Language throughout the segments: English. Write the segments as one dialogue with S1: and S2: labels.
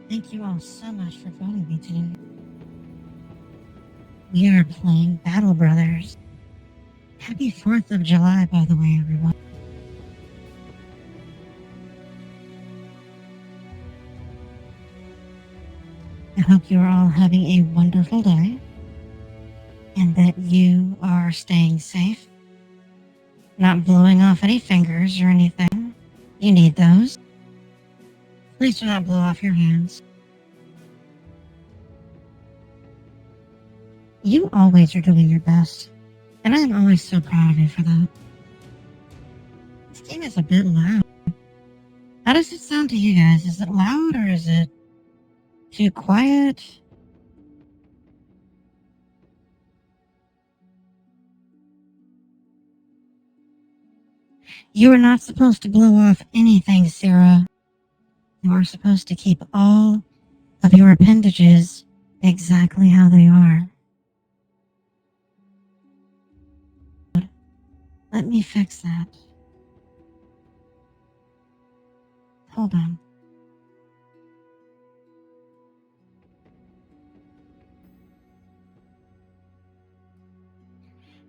S1: Thank you all so much for joining me today. We are playing Battle Brothers. Happy 4th of July, by the way, everyone. I hope you're all having a wonderful day and that you are staying safe, not blowing off any fingers or anything. You need those. Please do not blow off your hands. You always are doing your best, and I am always so proud of you for that. This game is a bit loud. How does it sound to you guys? Is it loud or is it too quiet? You are not supposed to blow off anything, Sarah. You are supposed to keep all of your appendages exactly how they are. Let me fix that. Hold on.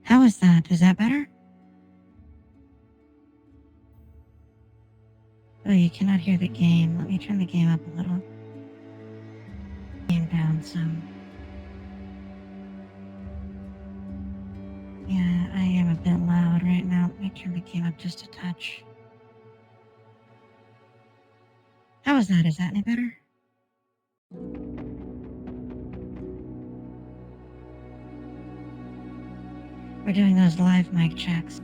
S1: How is that? Is that better? Oh, you cannot hear the game. Let me turn the game up a little. Game down some. Yeah, I am a bit loud right now. Let me turn the game up just a touch. How is that? Is that any better? We're doing those live mic checks.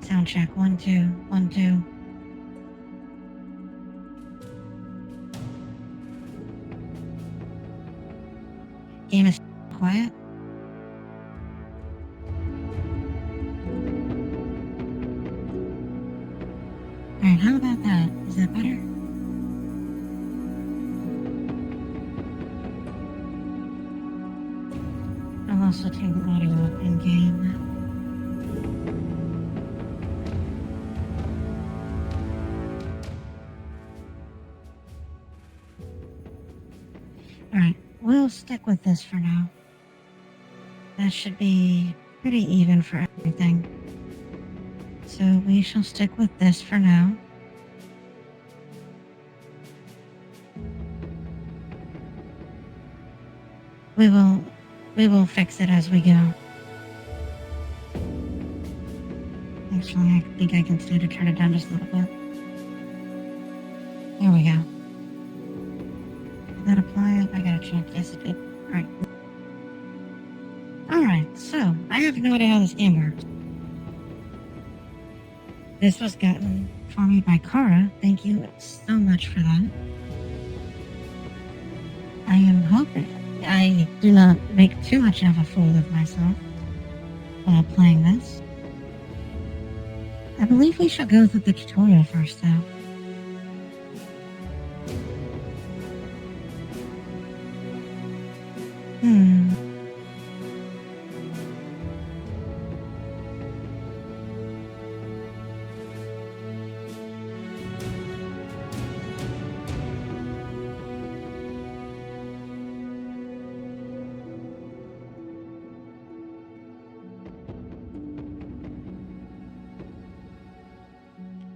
S1: Sound check. 1, 2, 1, 2. Game is quiet. Alright, how about that? Is that better? I'll also turn the audio up in game. Alright, we'll stick with this for now. That should be pretty even for everything. So we shall stick with this for now. We will fix it as we go. Actually, I think I can stay to turn it down just a little bit. There we go. Did that apply? I gotta check. Yes, it did. Alright. Alright, so I have no idea how this game works. This was gotten for me by Kara. Thank you so much for that. I am hoping I do not make too much of a fool of myself while playing this. I believe we shall go through the tutorial first, though.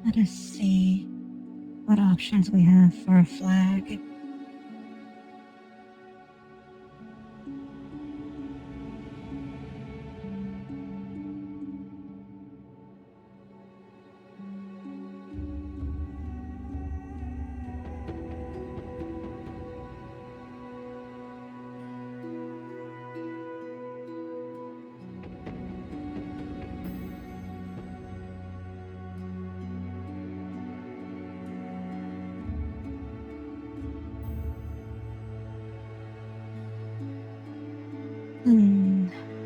S1: Let us see what options we have for a flag.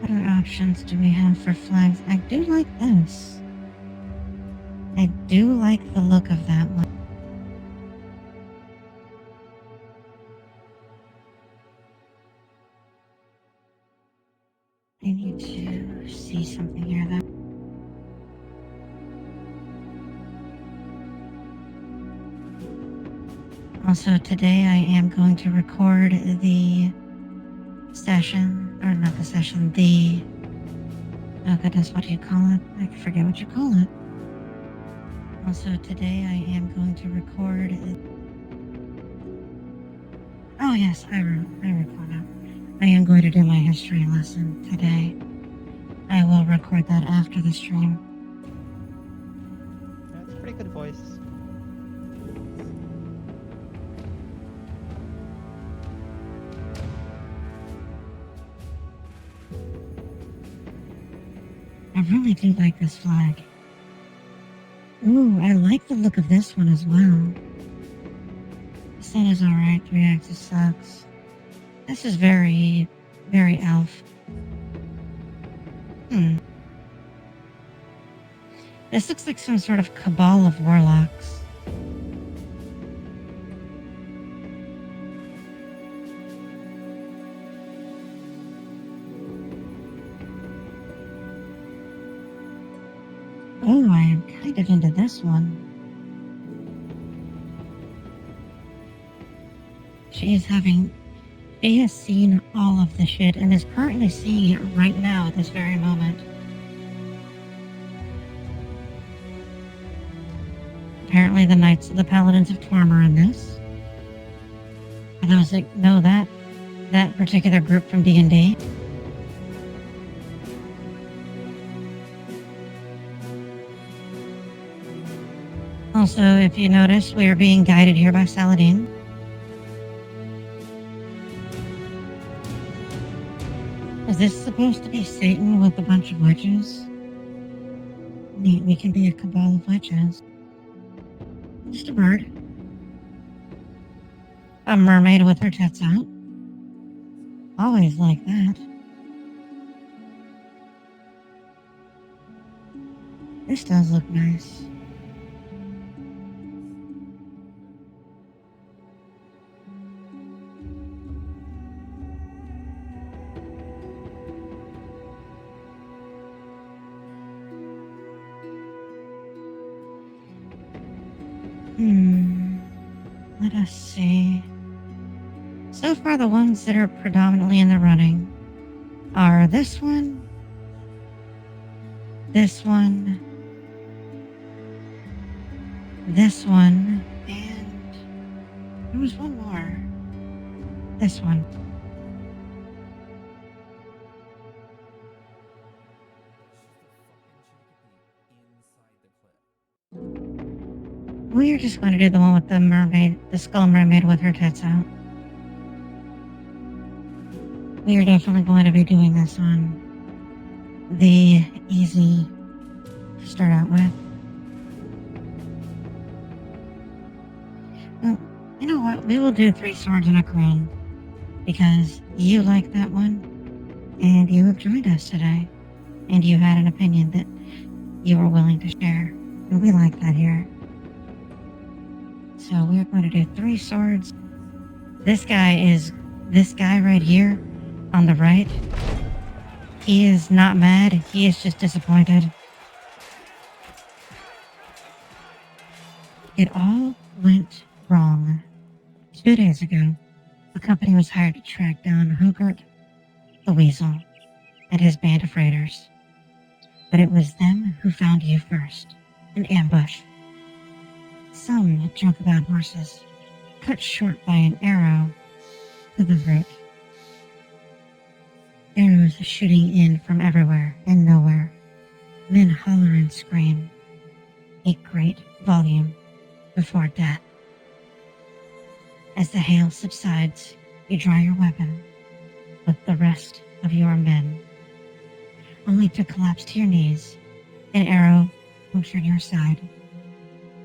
S1: What other options do we have for flags? I do like this. I do like the look of that one. I need to see something here though. Also, today I am going to record the session, or not the session, oh goodness, what do you call it? I forget what you call it. Also, today I am going to record, oh yes, I recall now. I am going to do my history lesson today. I will record that after the stream.
S2: That's a pretty good voice.
S1: I really do like this flag. Ooh, I like the look of this one as well. The sun is alright, 3-axis sucks. This is very, very elf. This looks like some sort of cabal of warlocks. Oh, I am kind of into this one. She has seen all of the shit and is currently seeing it right now at this very moment. Apparently the Knights of the Paladins of Torm are in this. For those that know that particular group from D&D. Also, if you notice, we are being guided here by Saladin. Is this supposed to be Satan with a bunch of witches? Neat, we can be a cabal of witches. Just a bird. A mermaid with her tits out. Always like that. This does look nice. Let us see. So far, the ones that are predominantly in the running are this one, this one, this one, and there was one more. This one. We are just going to do the one with the mermaid, the skull mermaid with her tits out. We are definitely going to be doing this one. The easy to start out with. Well, you know what? We will do 3 swords and a crown. Because you like that one, and you have joined us today. And you had an opinion that you were willing to share. And we like that here. So we're going to do 3 swords. This guy right here on the right. He is not mad. He is just disappointed. It all went wrong. 2 days ago, the company was hired to track down Hogart the Weasel and his band of raiders. But it was them who found you first. An ambush. Some joke about horses, cut short by an arrow to the throat. Arrows shooting in from everywhere and nowhere. Men holler and scream. A great volume before death. As the hail subsides, you draw your weapon with the rest of your men, only to collapse to your knees. An arrow punctured your side.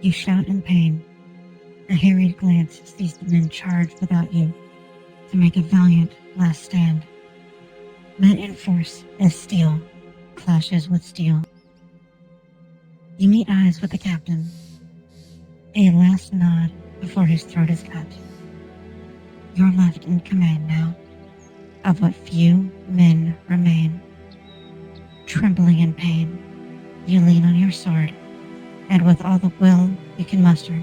S1: You shout in pain. A harried glance sees the men charge without you to make a valiant last stand. Met in force as steel clashes with steel. You meet eyes with the captain. A last nod before his throat is cut. You're left in command now of what few men remain. Trembling in pain, you lean on your sword, and with all the will you can muster,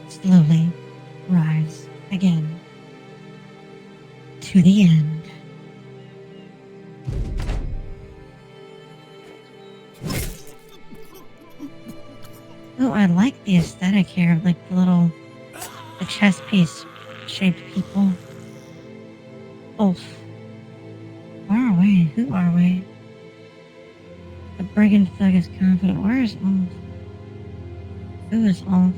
S1: slowly rise again to the end. Oh, I like the aesthetic here, like the chess piece shaped people. Ulf. Where are we? Who are we? The brigand thug is confident. Where is Ulf? Who is Ulf?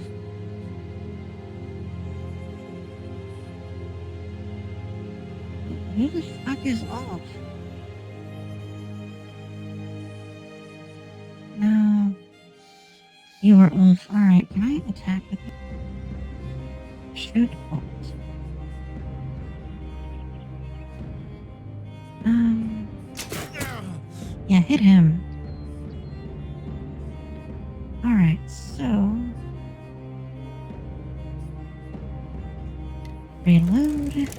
S1: Who the fuck is Ulf? No. You are Ulf. Alright, can I attack with you? Shoot Ulf. Yeah, hit him. Alright, so... reload.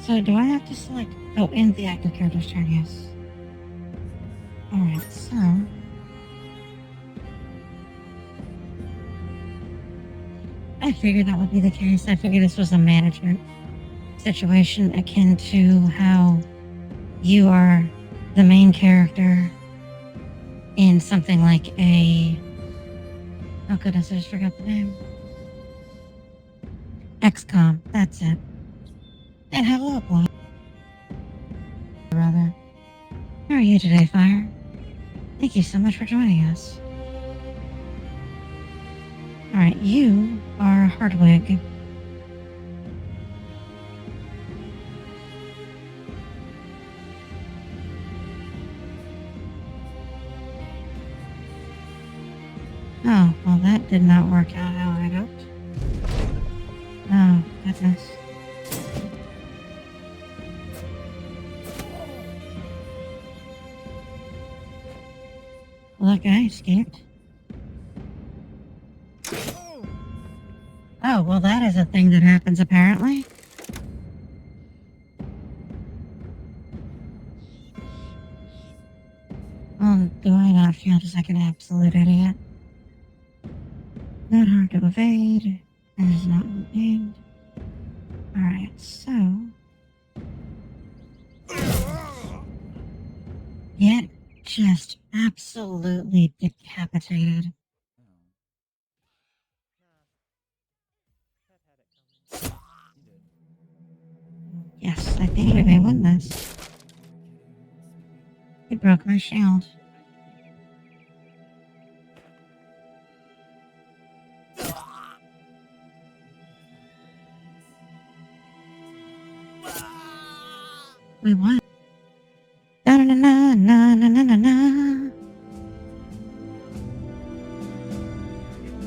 S1: So do I have to select... oh, end the active character's turn, yes. Alright, so... I figured that would be the case. I figured this was a management situation akin to how you are the main character in something like a... oh goodness, I just forgot the name. XCOM, that's it. And hello, boy. Rather. How are you today, Fire? Thank you so much for joining us. Alright, you are Hardwig. Oh, well that did not work out how I hoped. Oh, goodness. Well, that guy escaped. Oh, well that is a thing that happens apparently. Well, do I not feel just like an absolute idiot? Not hard to evade. That is not aimed. Alright, so... get just absolutely decapitated. Yes, I think we may win this. He broke my shield. We won. Na na na na na na na na.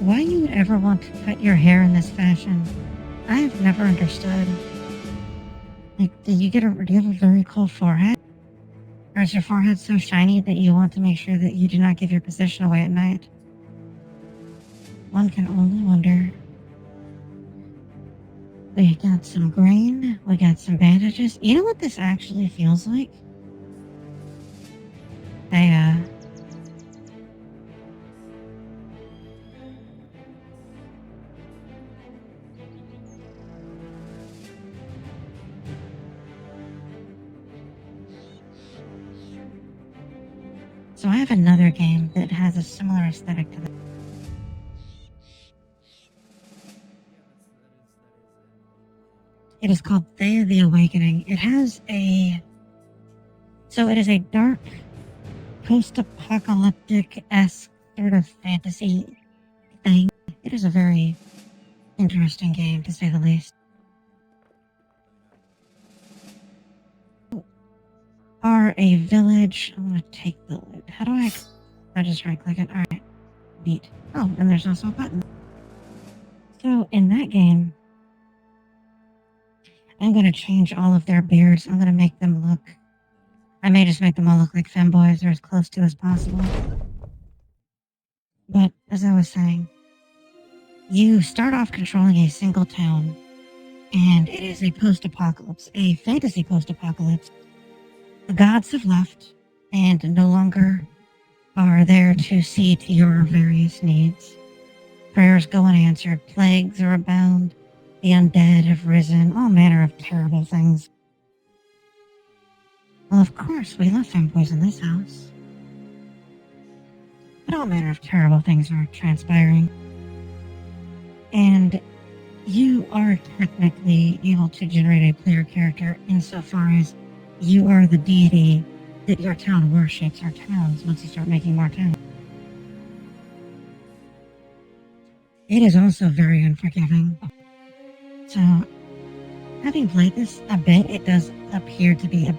S1: Why you would ever want to cut your hair in this fashion? I have never understood. Like, do you have a very cold forehead? Or is your forehead so shiny that you want to make sure that you do not give your position away at night? One can only wonder. We got some grain, we got some bandages. You know what this actually feels like? So I have another game that has a similar aesthetic to this. It is called Day of the Awakening. It has a... so it is a dark, post-apocalyptic-esque sort of fantasy thing. It is a very interesting game, to say the least. Are a village... I'm gonna take the loot. How do I just right-click it? Alright. Neat. Oh, and there's also a button. So, in that game... I'm gonna change all of their beards. I'm gonna make them look... I may just make them all look like femboys or as close to as possible. But, as I was saying, you start off controlling a single town, and it is a post-apocalypse, a fantasy post-apocalypse. The gods have left, and no longer are there to see to your various needs. Prayers go unanswered, plagues are abound, the undead have risen, all manner of terrible things. Well, of course, we love femboys in this house. But all manner of terrible things are transpiring. And you are technically able to generate a player character insofar as you are the deity that your town worships, or towns, once you start making more towns. It is also very unforgiving. So, having played this a bit, it does appear to be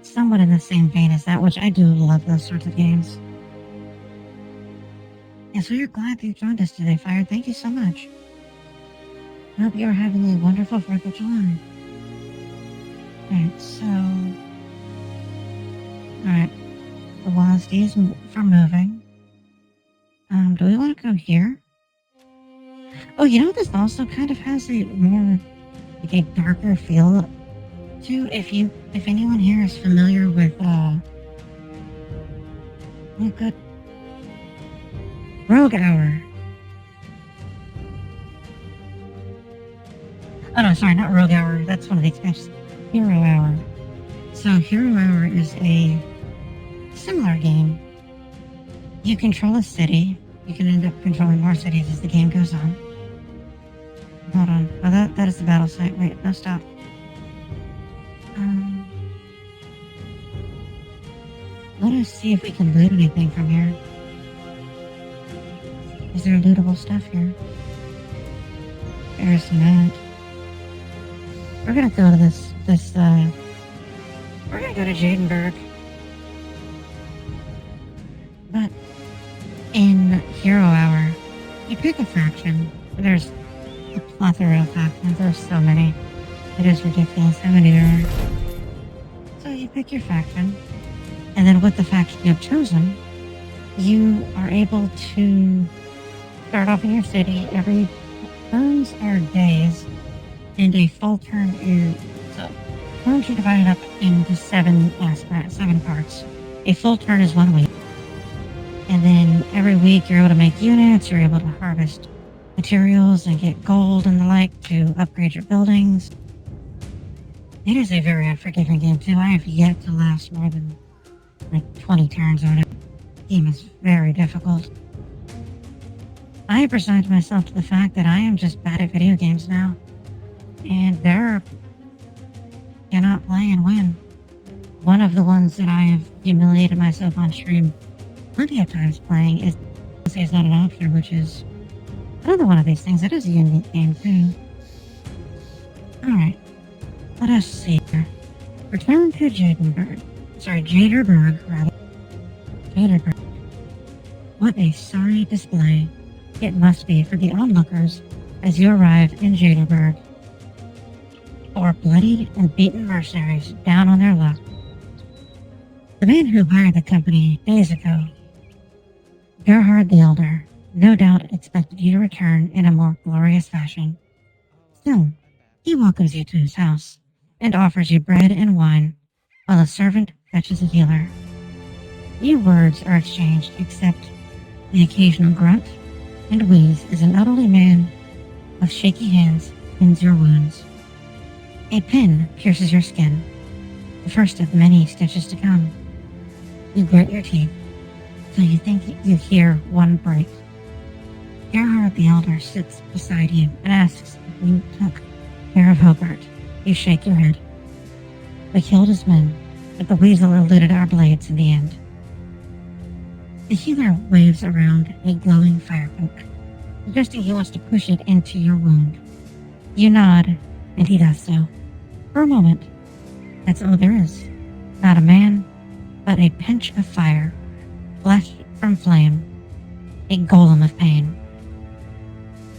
S1: somewhat in the same vein as that, which I do love those sorts of games. And so you're glad that you joined us today, Fire. Thank you so much. I hope you are having a wonderful 4th of July. Alright, so... Alright. The WASD is for moving. Do we want to go here? Oh, you know what, this also kind of has a more, like, a darker feel to it. If anyone here is familiar with, oh good, Rogue Hour. Oh no, sorry, not Rogue Hour, that's one of the expansions. Hero Hour. So Hero Hour is a similar game. You control a city. You can end up controlling more cities as the game goes on. Hold on. Oh, that is the battle site. Wait, no, stop. Let us see if we can loot anything from here. Is there lootable stuff here? There's not. We're gonna go to we're gonna go to Jadenburg. But in Hero Hour, you pick a faction. There's a plethora of factions. There's so many. It is ridiculous how many there are. So you pick your faction, and then with the faction you have chosen, you are able to start off in your city. Every turns are days, and a full turn is... So, turns are divided up into 7 parts. A full turn is 1 week. And then every week you're able to make units, you're able to harvest materials and get gold and the like to upgrade your buildings. It is a very unforgiving game too. I have yet to last more than like 20 turns on it. The game is very difficult. I have resigned myself to the fact that I am just bad at video games now. And there cannot play and win. One of the ones that I have humiliated myself on stream plenty of times playing is not an option, which is another one of these things. It is a unique game too. Alright, let us see here. Return to Jadenburg. Jaderburg, rather. Jaderburg. What a sorry display it must be for the onlookers as you arrive in Jaderburg. 4 bloodied and beaten mercenaries down on their luck. The man who hired the company days ago, Gerhard the Elder, no doubt expected you to return in a more glorious fashion. Still, he welcomes you to his house and offers you bread and wine while a servant fetches a healer. Few words are exchanged except the occasional grunt and wheeze as an elderly man with shaky hands pins your wounds. A pin pierces your skin, the first of many stitches to come. You grit your teeth till you think you hear one break. Gerhard the Elder sits beside you and asks if you took care of Hobart. You shake your head. We killed his men, but the weasel eluded our blades in the end. The healer waves around a glowing fire poke, suggesting he wants to push it into your wound. You nod, and he does so. For a moment, that's all there is. Not a man, but a pinch of fire, flesh from flame, a golem of pain.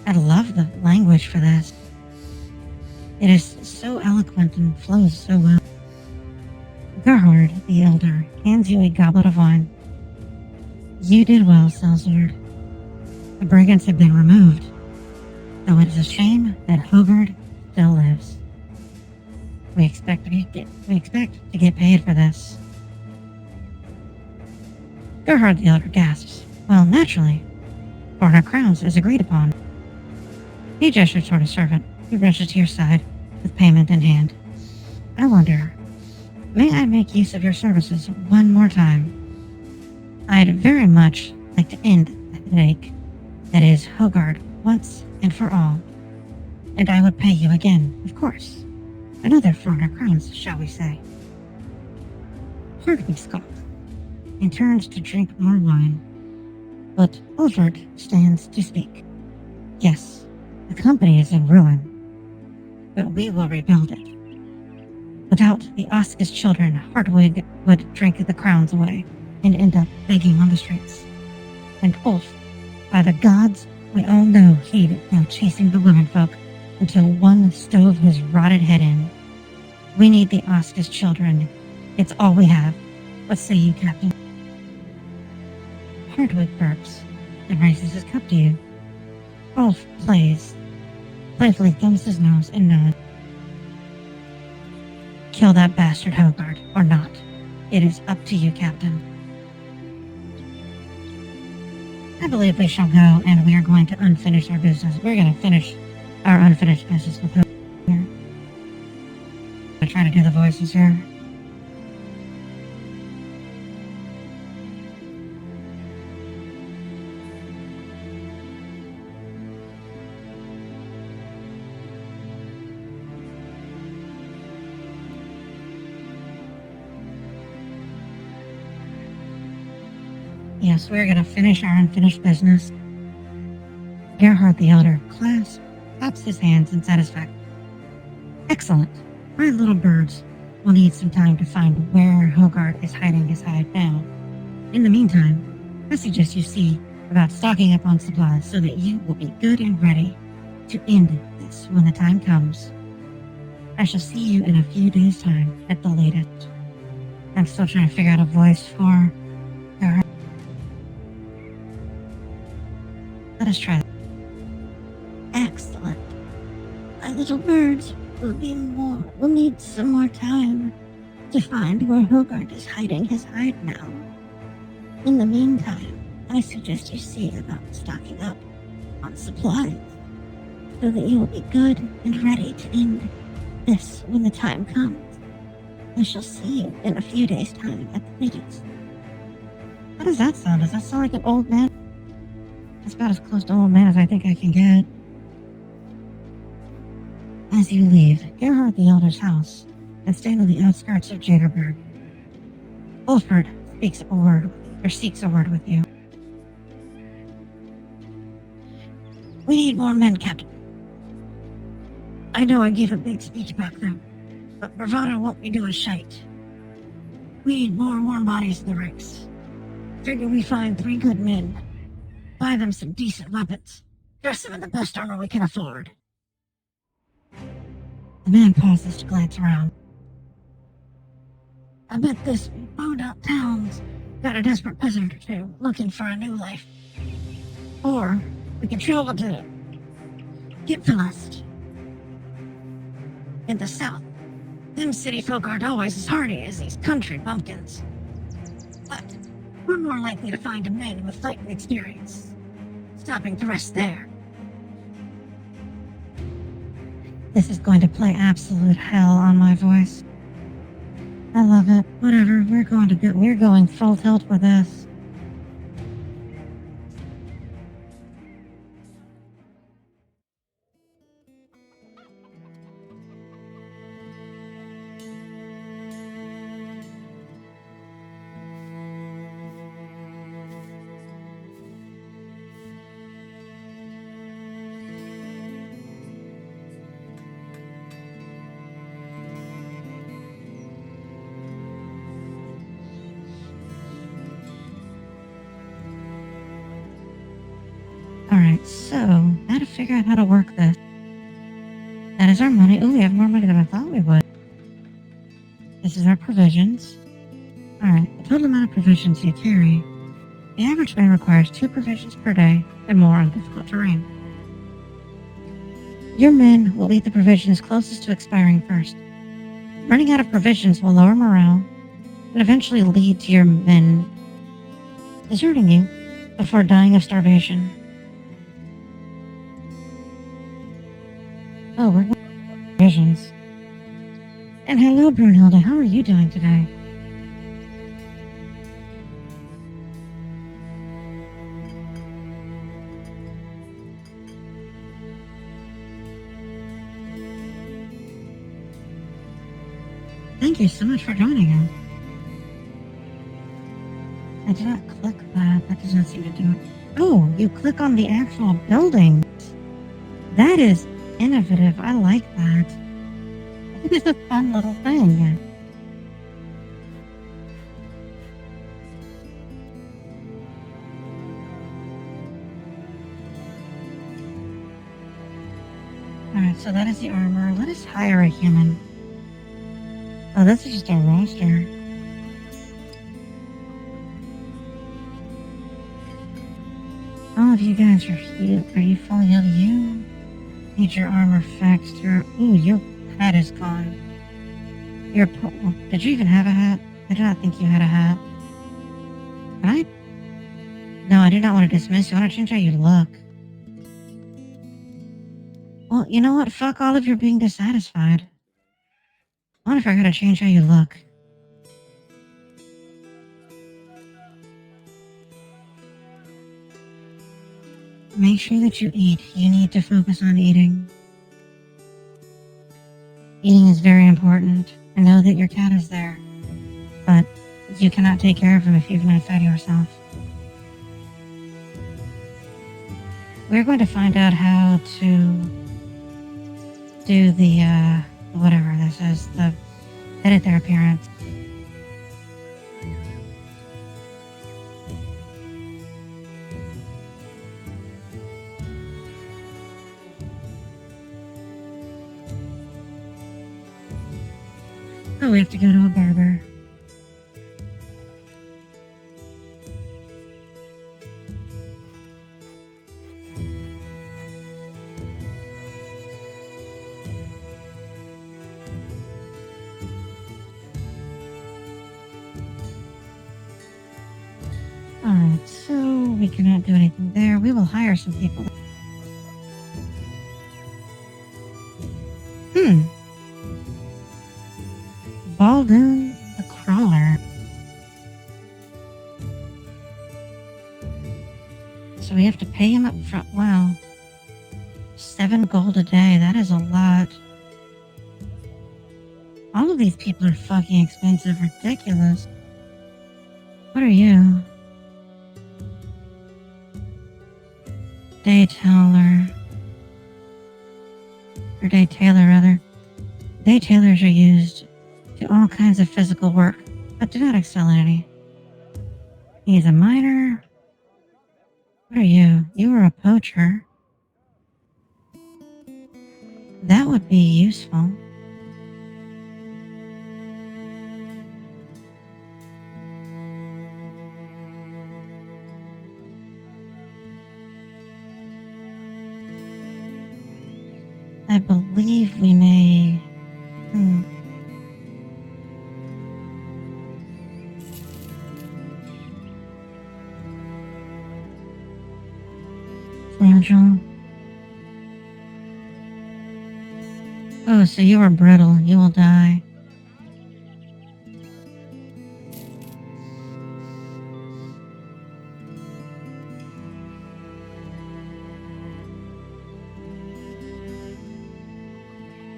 S1: I love the language for this. It is so eloquent and flows so well. Gerhard the Elder hands you a goblet of wine. You did well, Selzord. The brigands have been removed, though it is a shame that Hogard still lives. We expect to get paid for this. Gerhard the Elder gasps. Well, naturally. 400 crowns is agreed upon. He gestures toward a servant, who rushes to your side, with payment in hand. I wonder, may I make use of your services one more time? I'd very much like to end the headache that is Hogard once and for all. And I would pay you again, of course. Another 400 crowns, shall we say. Hardwick scoffs and turns to drink more wine. But Ulford stands to speak. Yes, the company is in ruin, but we will rebuild it. Without the Oscus children, Hardwig would drink the crowns away and end up begging on the streets. And Ulf, by the gods, we all know he'd go chasing the womenfolk until one stove his rotted head in. We need the Oscus children. It's all we have. What say you, Captain? Hardwig burps and raises his cup to you. Ulf playfully thumbs his nose and nods. Kill that bastard Hogard, or not. It is up to you, Captain. I believe we shall go, and we are going to unfinish our business. We're going to finish our unfinished business with Hogard here. I'm trying to do the voices here. Yes, we're going to finish our unfinished business. Gerhard the Elder claps his hands in satisfaction. Excellent. My little birds will need some time to find where Hogard is hiding his hide now. In the meantime, I suggest you see about stocking up on supplies so that you will be good and ready to end this when the time comes. I shall see you in a few days' time at the latest. I'm still trying to figure out a voice for Gerhard. Let us try that. Excellent. My little birds will need some more time to find where Hogard is hiding his hide now. In the meantime, I suggest you see about stocking up on supplies so that you will be good and ready to end this when the time comes. I shall see you in a few days' time at the latest. How does that sound? Does that sound like an old man? That's about as close to old man as I think I can get. As you leave Gerhard the Elder's house and stand on the outskirts of Jadderberg, Ulford seeks a word with you. We need more men, Captain. I know I gave a big speech back then, but bravado won't be doing shite. We need more warm bodies in the ranks. Figure we find 3 good men. Buy them some decent weapons. Dress them in the best armor we can afford. The man pauses to glance around. I bet this bowed-out town's got a desperate peasant or two looking for a new life. Or we can travel to Gipfelest in the south. Them city folk aren't always as hardy as these country bumpkins. But we're more likely to find a man with fighting experience, stopping to rest there. This is going to play absolute hell on my voice. I love it. Whatever, we're going full tilt with this. Alright, so, now to figure out how to work this. That is our money. Ooh, we have more money than I thought we would. This is our provisions. Alright, the total amount of provisions you carry. The average man requires 2 provisions per day and more on difficult terrain. Your men will eat the provisions closest to expiring first. Running out of provisions will lower morale and eventually lead to your men deserting you before dying of starvation. Oh, we're going to visions. And hello, Brunhilde. How are you doing today? Thank you so much for joining us. I did not click that. That does not seem to do it. Oh, you click on the actual building. That is innovative. I like that. I think it's a fun little thing. Alright, so that is the armor. Let us hire a human. Oh, this is just a roster. All of you guys are healed. Are you full healed? You need your armor fixed. Your hat is gone. Did you even have a hat? I did not think you had a hat. Can I? No, I do not want to dismiss you. I want to change how you look. Well, you know what? Fuck all of you being dissatisfied. I wonder if I gotta change how you look. Make sure that you eat. You need to focus on eating. Eating is very important. I know that your cat is there, but you cannot take care of him if you've not fed yourself. We're going to find out how to do the, whatever this is, edit their appearance. Oh, we have to go to a barber. Alright, so we cannot do anything there. We will hire some people. Baldoon the Crawler. So we have to pay him up front. Wow. 7 gold a day. That is a lot. All of these people are fucking expensive. Ridiculous. What are you? Day Tailor. Or Day Tailor, rather. Day Tailors are used to all kinds of physical work, but do not excel in any. He's a miner. What are you? You are a poacher. That would be useful. I believe we may... Fragile. Oh, so you are brittle. You will die.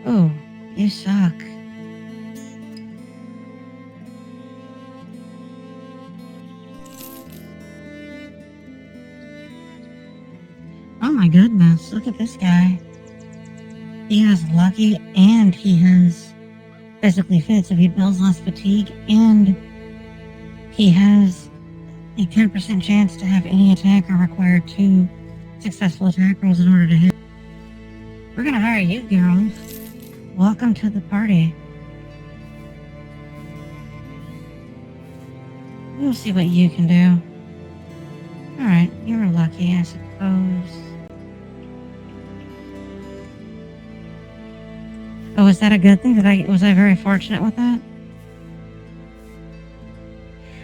S1: Oh, you suck. Oh my goodness, look at this guy. He has lucky and he has physically fit, so he builds less fatigue and he has a 10% chance to have any attacker require 2 successful attack rolls in order to hit. We're gonna hire you, girls. Welcome to the party. We'll see what you can do. Alright, you were lucky, I suppose. Oh, was that a good thing? Was I very fortunate with that?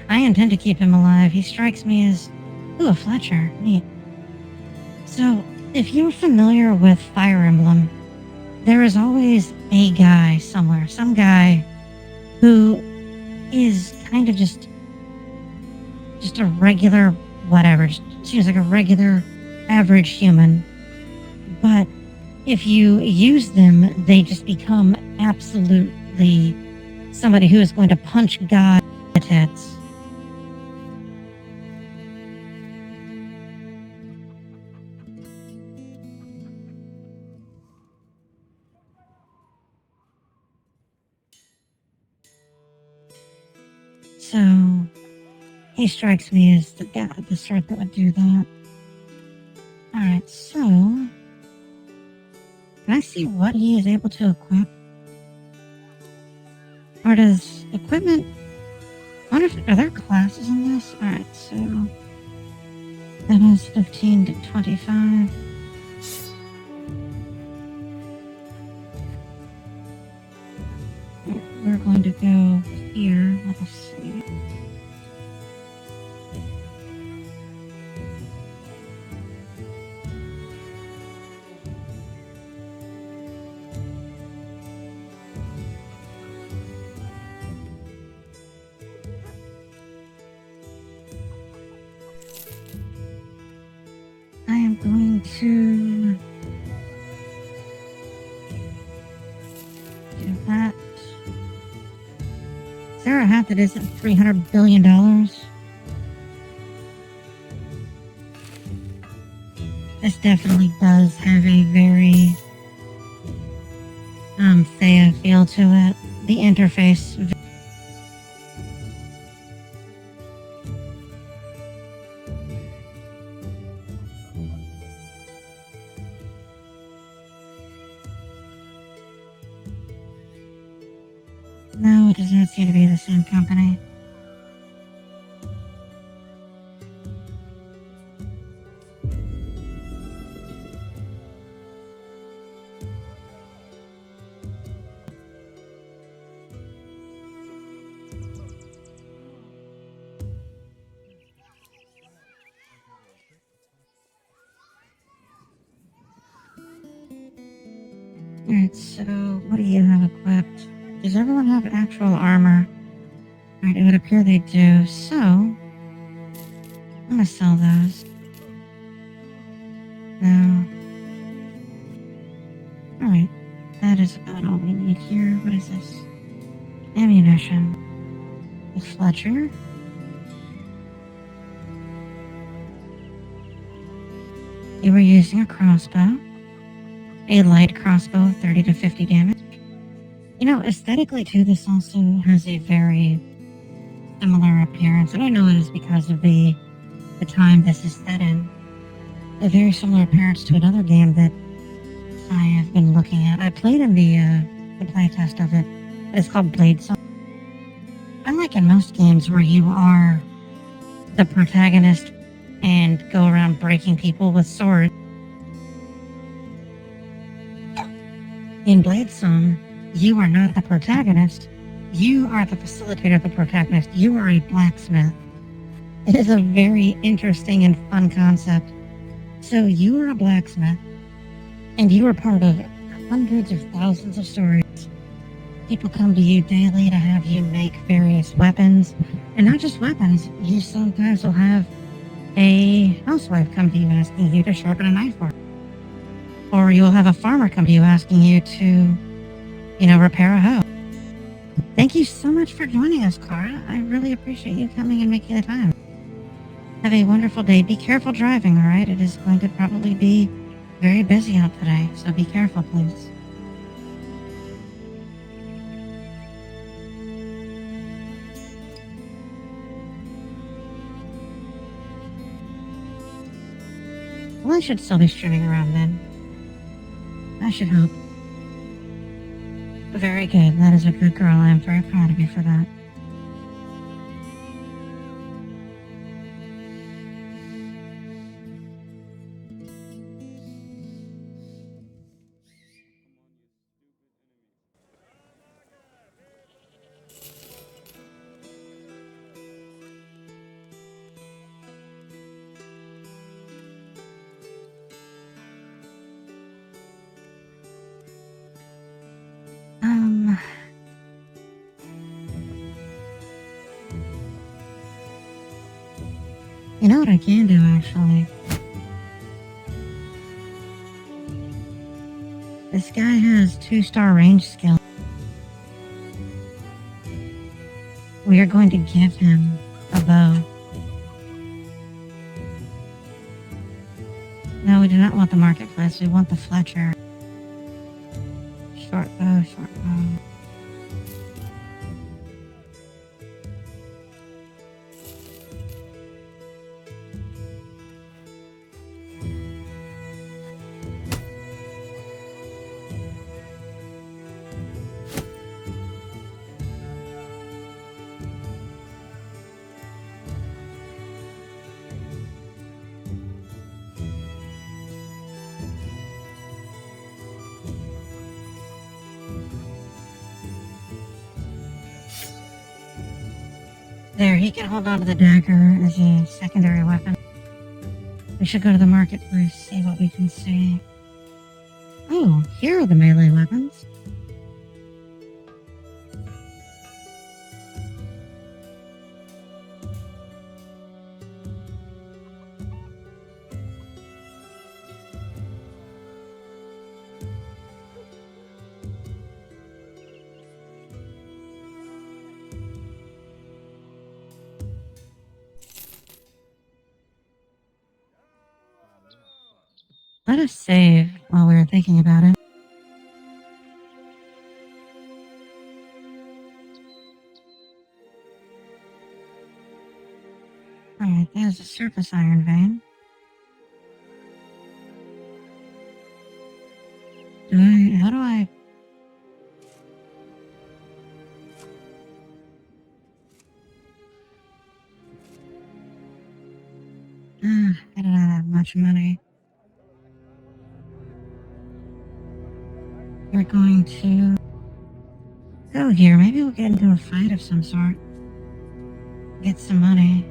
S1: I intend to keep him alive. He strikes me as... Ooh, a Fletcher. Neat. So, if you're familiar with Fire Emblem, there is always a guy somewhere, some guy who is kind of just a regular whatever, just seems like a regular average human. But if you use them, they just become absolutely somebody who is going to punch God in the tits. So, he strikes me as the guy, the sort that would do that. Alright, so... Can I see what he is able to equip? Or does equipment... I wonder if... Are there classes in this? Alright, so... That is 15 to 25. We're going to go here. Let us see. I am going to do that. Is there a hat that isn't $300 billion? This definitely does have a very Thea feel to it. The interface. No, it does not seem to be the same company. Alright, so what do you have equipped? Does everyone have actual armor? Alright, it would appear they do, so I'm gonna sell those. No. Alright, that is about all we need here. What is this? Ammunition. A Fletcher. You were using a crossbow. A light crossbow, 30 to 50 damage. You know, aesthetically too, this also has a very similar appearance, and I know it is because of the time this is set in. A very similar appearance to another game that I have been looking at. I played in the playtest of it. It's called Bladesong. Unlike in most games where you are the protagonist and go around breaking people with swords, in Bladesong, you are not the protagonist. You are the facilitator of the protagonist. You are a blacksmith. It is a very interesting and fun concept. So you are a blacksmith, and you are part of hundreds of thousands of stories. People come to you daily to have you make various weapons. And not just weapons, you sometimes will have a housewife come to you asking you to sharpen a knife for her. Or you'll have a farmer come to you asking you to, repair a hoe. Thank you so much for joining us, Clara. I really appreciate you coming and making the time. Have a wonderful day. Be careful driving, alright? It is going to probably be very busy out today, so be careful, please. Well, I should still be streaming around then. I should hope. Very good. That is a good girl. I am very proud of you for that. You know what I can do, actually? This guy has 2-star range skill. We are going to give him a bow. No, we do not want the marketplace. We want the Fletcher. Short bow, short bow. There, he can hold on to the dagger as a secondary weapon. We should go to the marketplace, see what we can see. Oh, here are the melee weapons. Let us save while we're thinking about it. Alright, there's a surface iron vein. How do I... I don't have much money. We're going to go here. Maybe we'll get into a fight of some sort. Get some money.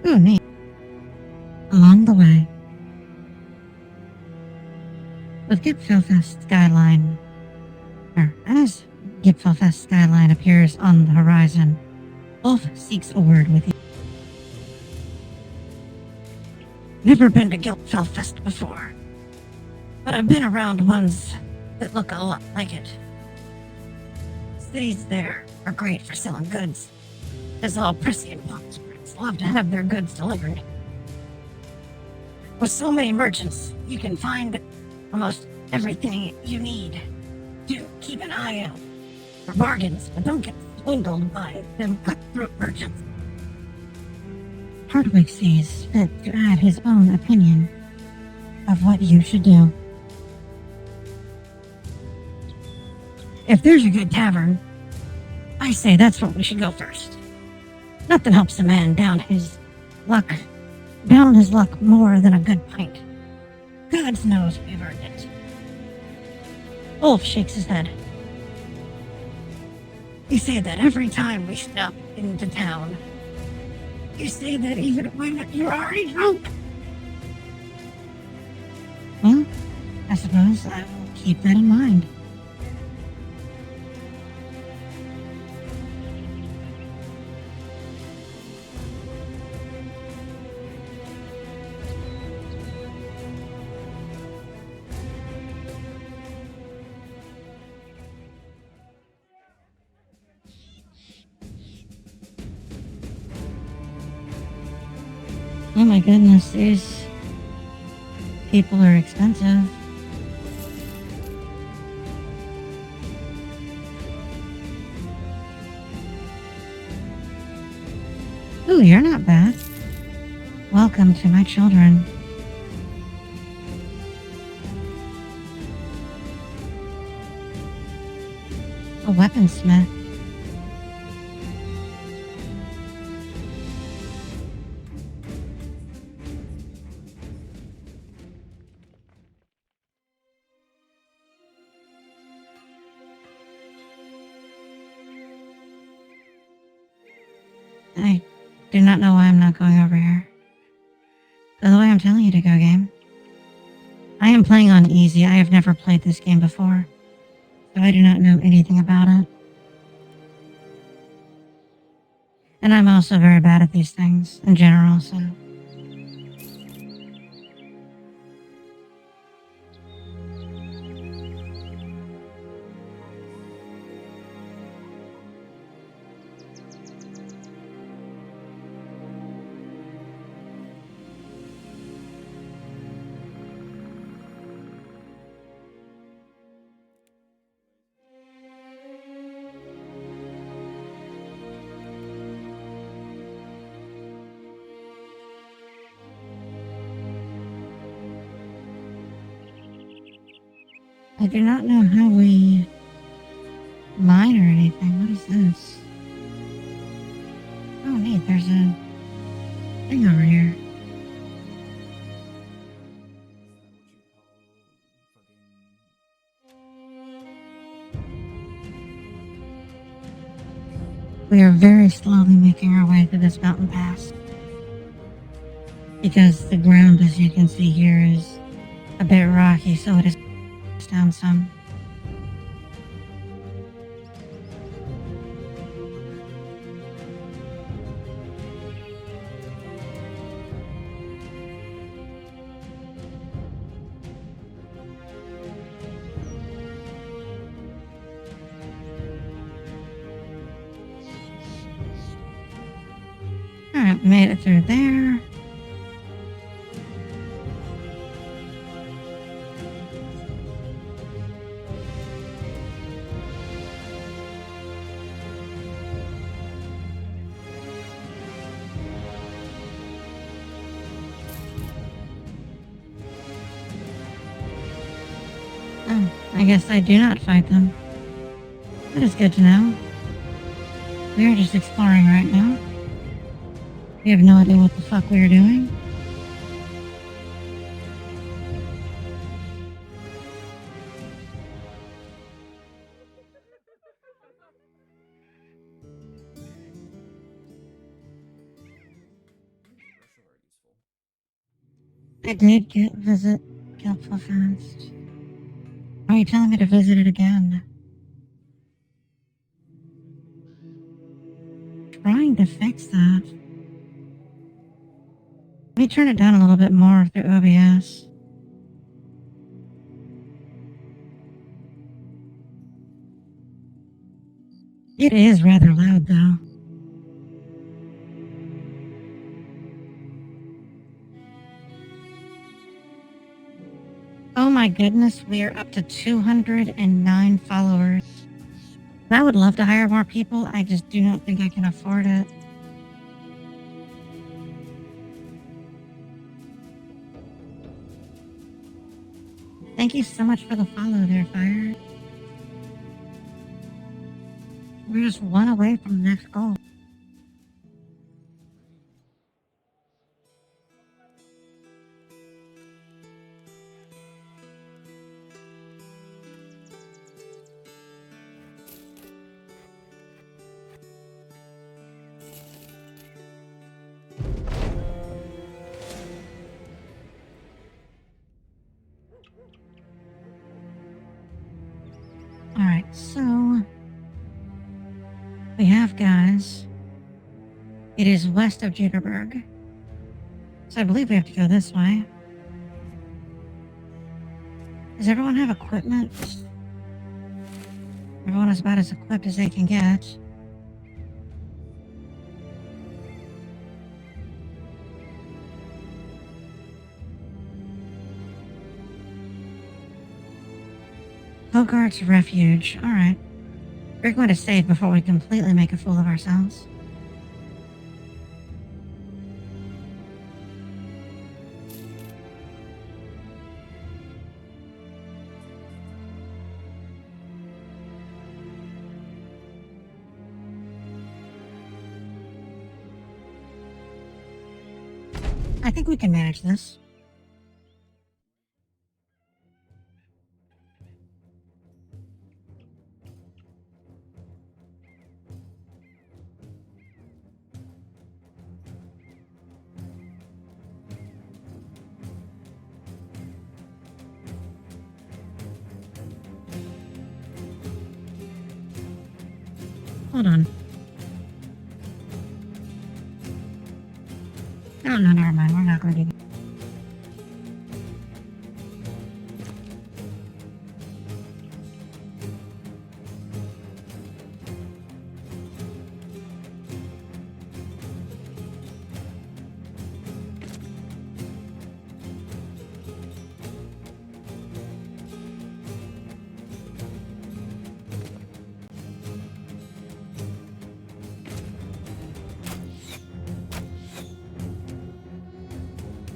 S1: Ooh, neat. Along the way, with Gipfelfest skyline, or as Gipfelfest skyline appears on the horizon, Wolf seeks a word with you. Never been to Gipfelfest before, but I've been around ones that look a lot like it. Cities there are great for selling goods, as all Prescient Potsprings love to have their goods delivered. With so many merchants, you can find almost everything you need. Do keep an eye out for bargains, but don't get swindled by them cutthroat merchants. Hardwick sees fit to add his own opinion of what you should do. If there's a good tavern, I say that's what we should go first. Nothing helps a man down his luck more than a good pint. God knows we've earned it. Wolf shakes his head. You say that every time we stop into town. You say that even when you're already drunk. Well, I suppose I will keep that in mind. Oh my goodness, these people are expensive. Ooh, you're not bad. Welcome to my children. A weaponsmith. I do not know why I'm not going over here. By the way, I'm telling you to go, game. I am playing on easy. I have never played this game before, so I do not know anything about it. And I'm also very bad at these things in general, so... I do not know how we mine or anything. What is this? Oh, neat. There's a thing over here. We are very slowly making our way through this mountain pass. Because the ground, as you can see here, is a bit rocky, so it is down some. Alright, made it through there. Oh, I guess I do not fight them. That is good to know. We are just exploring right now. We have no idea what the fuck we are doing. I did visit Kelpful Fast. Are you telling me to visit it again? Trying to fix that. Let me turn it down a little bit more through OBS. It is rather loud, though. Oh my goodness, we are up to 209 followers. I would love to hire more people, I just do not think I can afford it. Thank you so much for the follow there, Fire. We're just one away from the next goal. Alright, so... we have guys. It is west of Jitterberg. So I believe we have to go this way. Does everyone have equipment? Everyone is about as equipped as they can get. Hogarth's Refuge. Alright. We're going to save before we completely make a fool of ourselves. I think we can manage this. Hold on. Oh, no, never mind. We're not going to do that.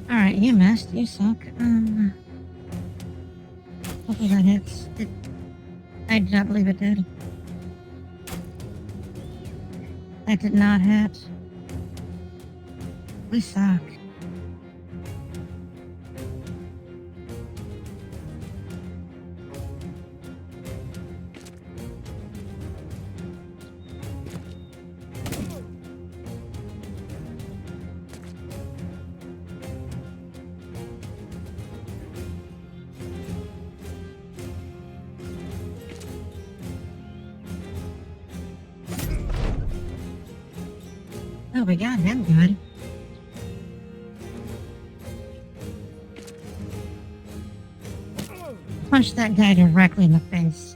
S1: Alright, you missed. You suck. Hopefully that hits. I do not believe it did. That did not hit. We suck. Oh, we got him good. Punch that guy directly in the face.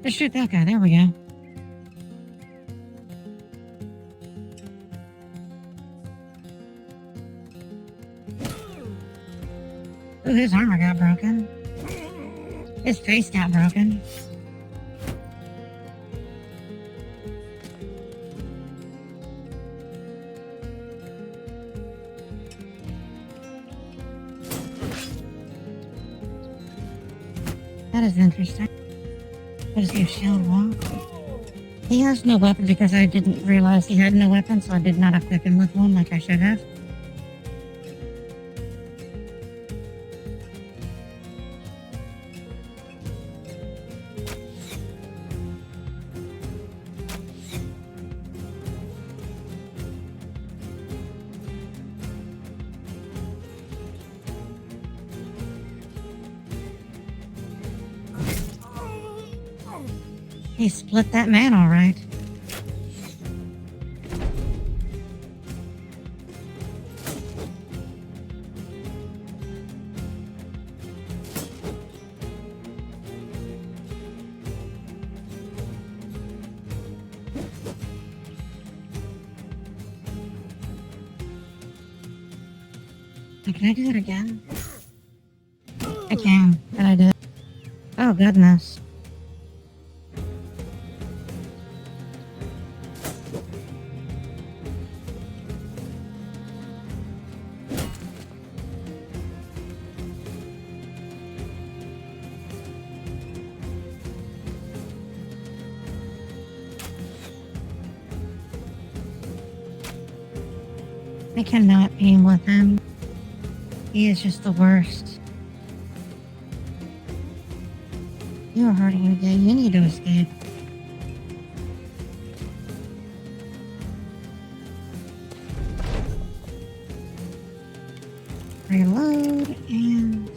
S1: Just shoot that guy. There we go. Ooh, his armor got broken. His face got broken. That is interesting. What is he, a shield wall? He has no weapon because I didn't realize he had no weapon, so I did not equip him with one like I should have. He split that man all right. Can I do that again? I can, and I did. Oh, goodness. I cannot aim with him. He is just the worst. You are hurting me, dude. You need to escape. Reload and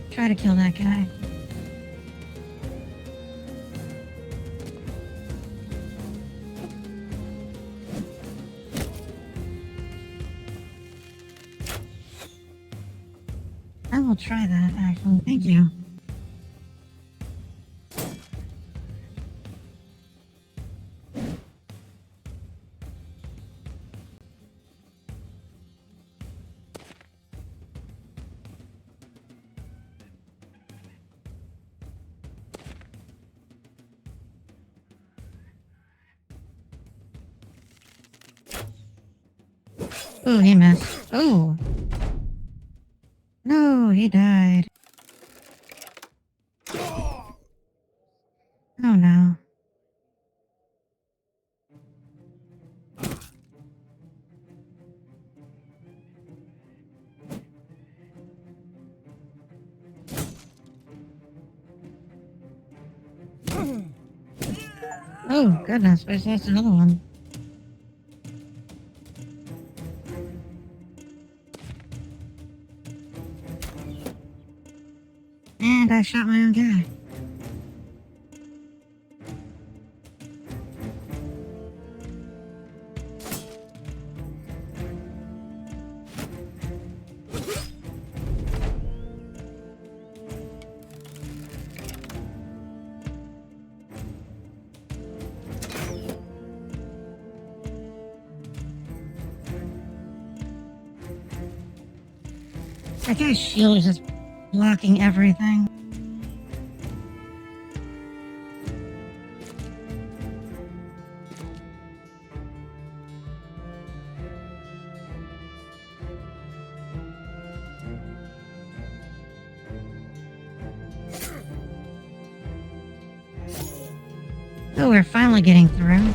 S1: try to kill that guy. I will try that, actually. Thank you. Oh, he missed. Oh. No, he died. Oh no. Oh, goodness, where's that's another one? And I shot my own guy. That guy's shield is just blocking everything. Oh, we're finally getting through.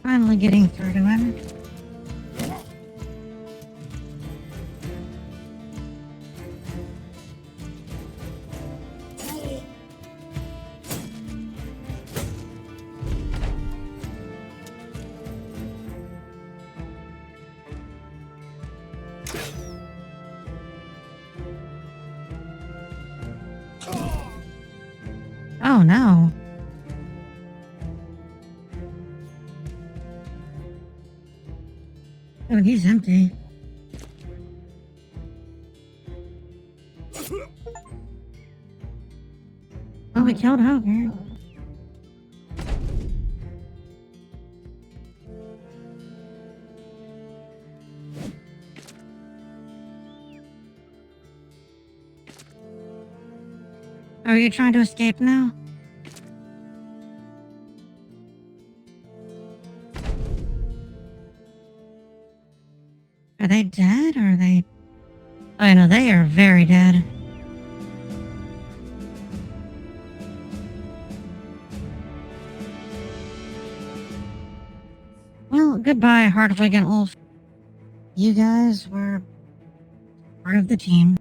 S1: Finally getting through to him. Oh no. Oh, he's empty. Oh, we killed Hoger. Are you trying to escape now? Are they dead, or are they... I know, they are very dead. Well, goodbye, Hartwig and Ulf. You guys were part of the team.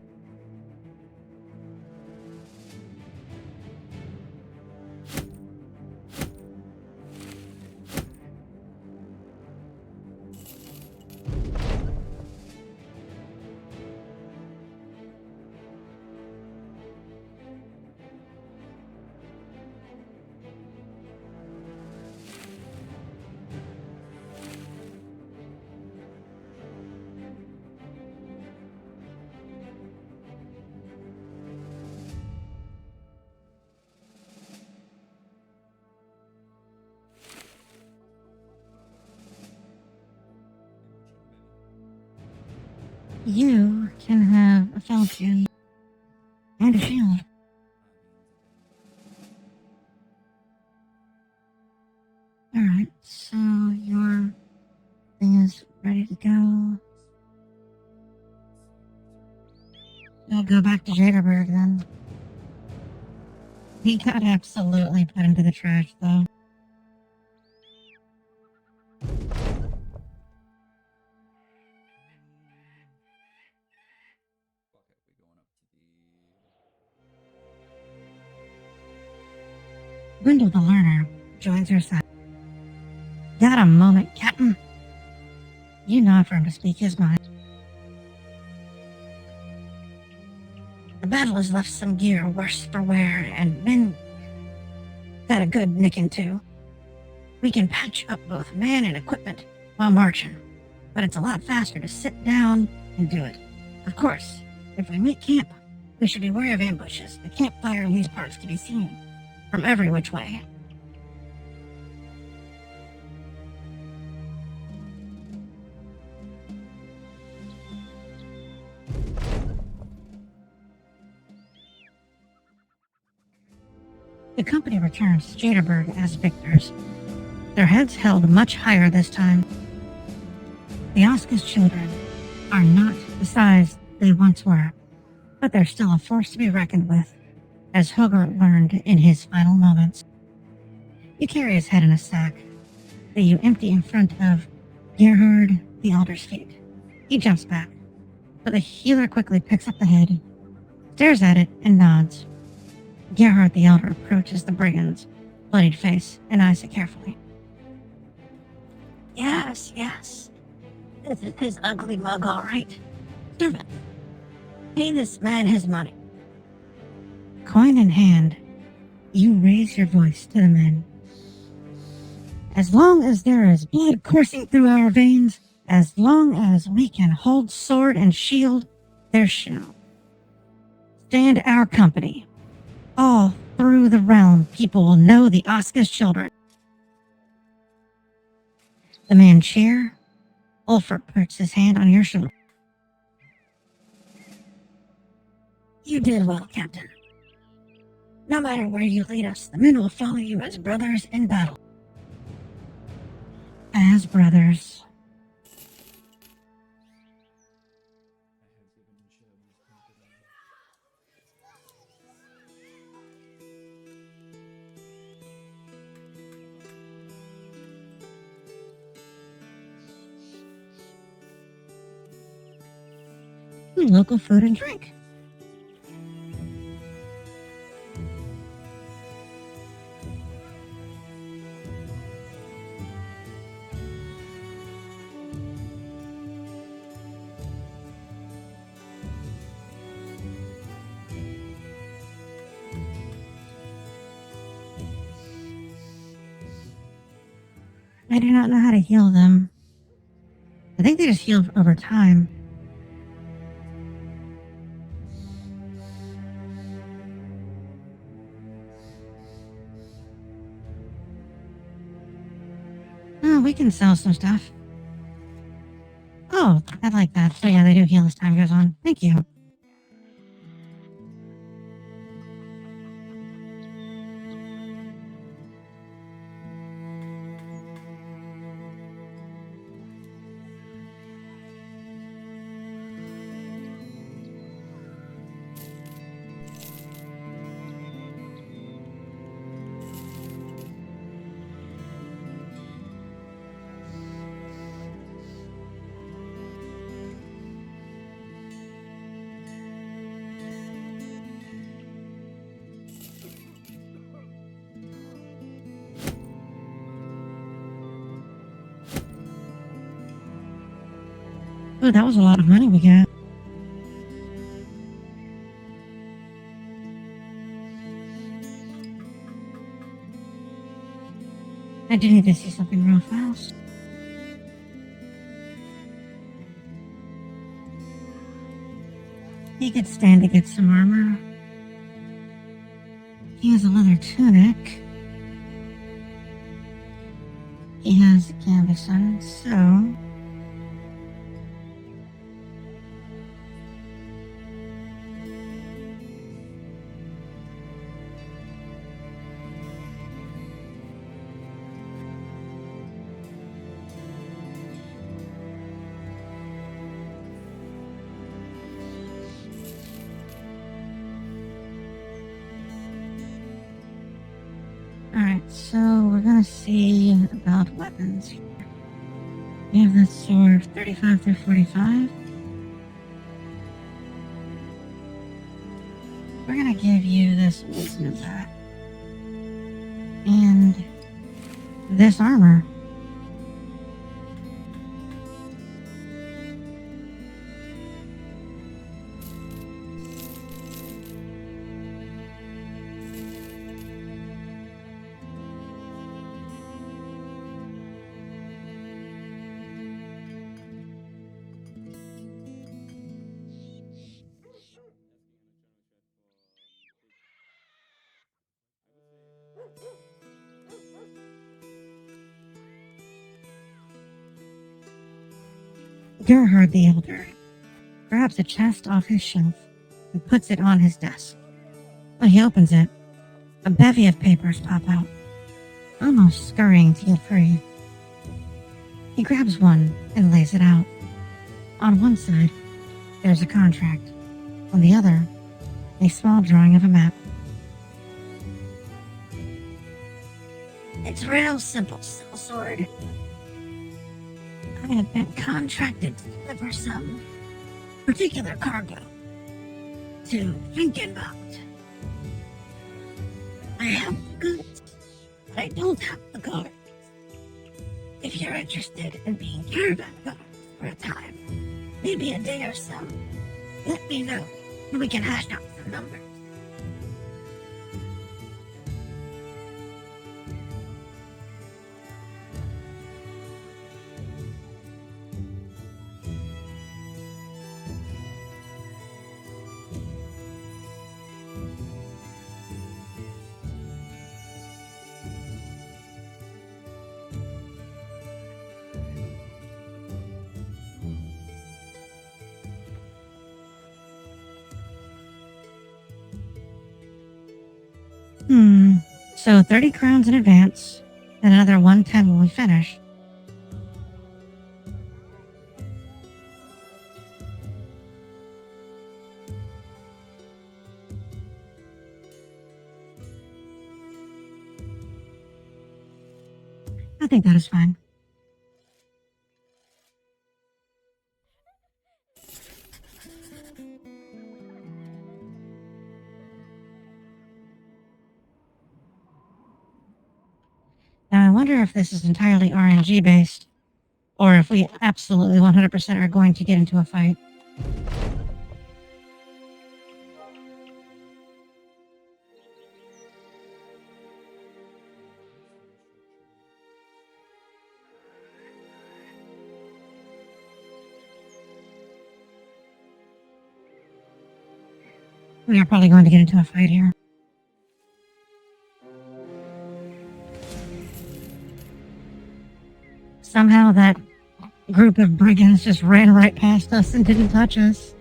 S1: You can have a falchion and a shield. Alright, so your thing is ready to go. I'll go back to Jederberg then. He got absolutely put into the trash though. Wendell the Learner joins her side. Got a moment, Captain? You nod for him to speak his mind. The battle has left some gear worse for wear, and men got a good nicking too. We can patch up both man and equipment while marching, but it's a lot faster to sit down and do it. Of course, if we meet camp, we should be wary of ambushes. The campfire in these parts can be seen from every which way. The company returns to Jederberg as victors, their heads held much higher this time. The Oska's children are not the size they once were, but they're still a force to be reckoned with, as Hogart learned in his final moments. You carry his head in a sack. that you empty in front of Gerhard the Elder's feet. He jumps back, but the healer quickly picks up the head, stares at it, and nods. Gerhard the Elder approaches the brigand's bloodied face and eyes it carefully. Yes, yes. This is his ugly mug, all right. Servant, pay this man his money. Coin in hand, you raise your voice to the men. As long as there is blood coursing through our veins, as long as we can hold sword and shield, there shall stand our company. All through the realm, people will know the Osca's children. The men cheer. Ulfric puts his hand on your shoulder. You did well, Captain. No matter where you lead us, the men will follow you as brothers in battle. As brothers. Local food and drink. I do not know how to heal them. I think they just heal over time. Oh, we can sell some stuff. Oh, I like that. So yeah, they do heal as time goes on. Thank you. Oh, that was a lot of money we got. I do need to see something real fast. He could stand to get some armor. He has a leather tunic. He has a canvas on, so... Alright, so we're gonna see about weapons here. We have this sword 35 through 45. We're gonna give you this wisdom attack. And this armor. Gerhard the Elder grabs a chest off his shelf and puts it on his desk. When he opens it, a bevy of papers pop out, almost scurrying to get free. He grabs one and lays it out. On one side, there's a contract. On the other, a small drawing of a map. It's real simple, sword. I have been contracted to deliver some particular cargo to Finkenbach. I have the goods, but I don't have the guards. If you're interested in being caravan guards for a time, maybe a day or so, let me know, and we can hash out some numbers. So 30 crowns in advance, and another 110 when we finish. I think that is fine. Now, I wonder if this is entirely RNG based, or if we absolutely 100% are going to get into a fight. We are probably going to get into a fight here. Somehow that group of brigands just ran right past us and didn't touch us.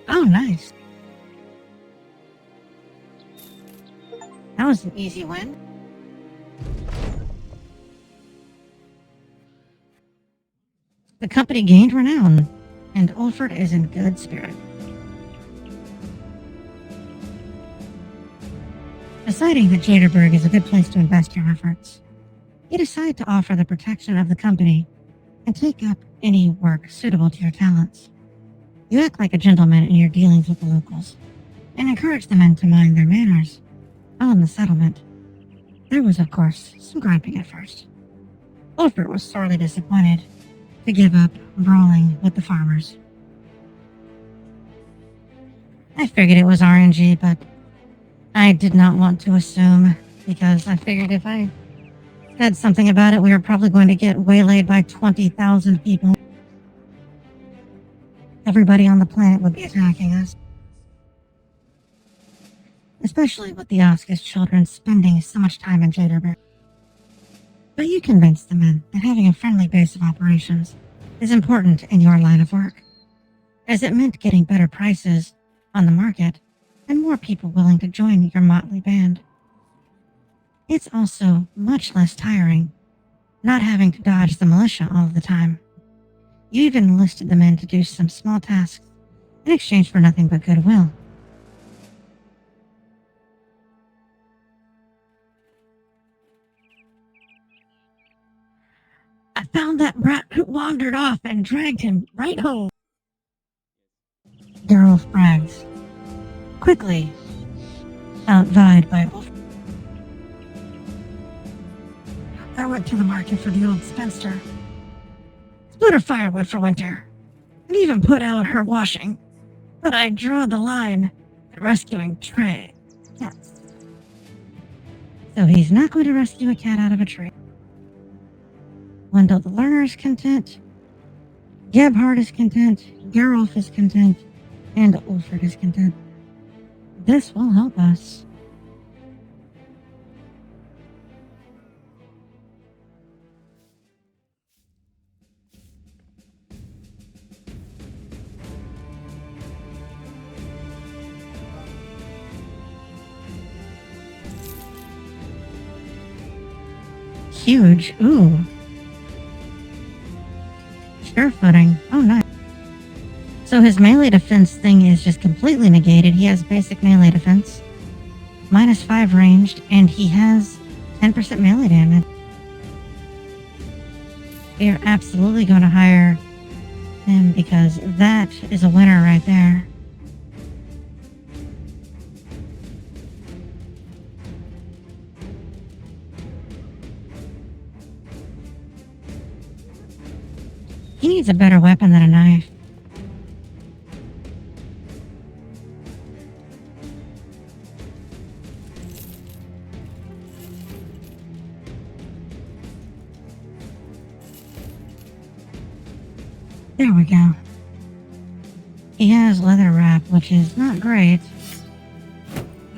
S1: Oh, nice. That was an easy win. The company gained renown, and Ulford is in good spirit. Deciding that Jaderberg is a good place to invest your efforts, you decide to offer the protection of the company and take up any work suitable to your talents. You act like a gentleman in your dealings with the locals and encourage the men to mind their manners. While in the settlement, there was, of course, some griping at first. Ulfert was sorely disappointed to give up brawling with the farmers. I figured it was RNG, but I did not want to assume, because I figured if I said something about it, we were probably going to get waylaid by 20,000 people. Everybody on the planet would be attacking us. Especially with the Oscars children spending so much time in Jaderberg. But you convinced the men that having a friendly base of operations is important in your line of work, as it meant getting better prices on the market and more people willing to join your motley band. It's also much less tiring, not having to dodge the militia all the time. You even enlisted the men to do some small tasks in exchange for nothing but goodwill. I found that brat who wandered off and dragged him right home. Geralt brags, quickly outvied by Wolf. I went to the market for the old spinster, split her firewood for winter, and even put out her washing. But I draw the line at rescuing Trey cats. So he's not going to rescue a cat out of a tree. Wendell the Learner is content, Gebhard is content, Geralt is content, and Ulford is content. This will help us. Huge. Ooh. Sure footing. Oh, nice. So his melee defense thing is just completely negated. He has basic melee defense, -5 ranged, and he has 10% melee damage. You're absolutely going to hire him because that is a winner right there. He needs a better weapon than a knife. There we go. He has leather wrap, which is not great,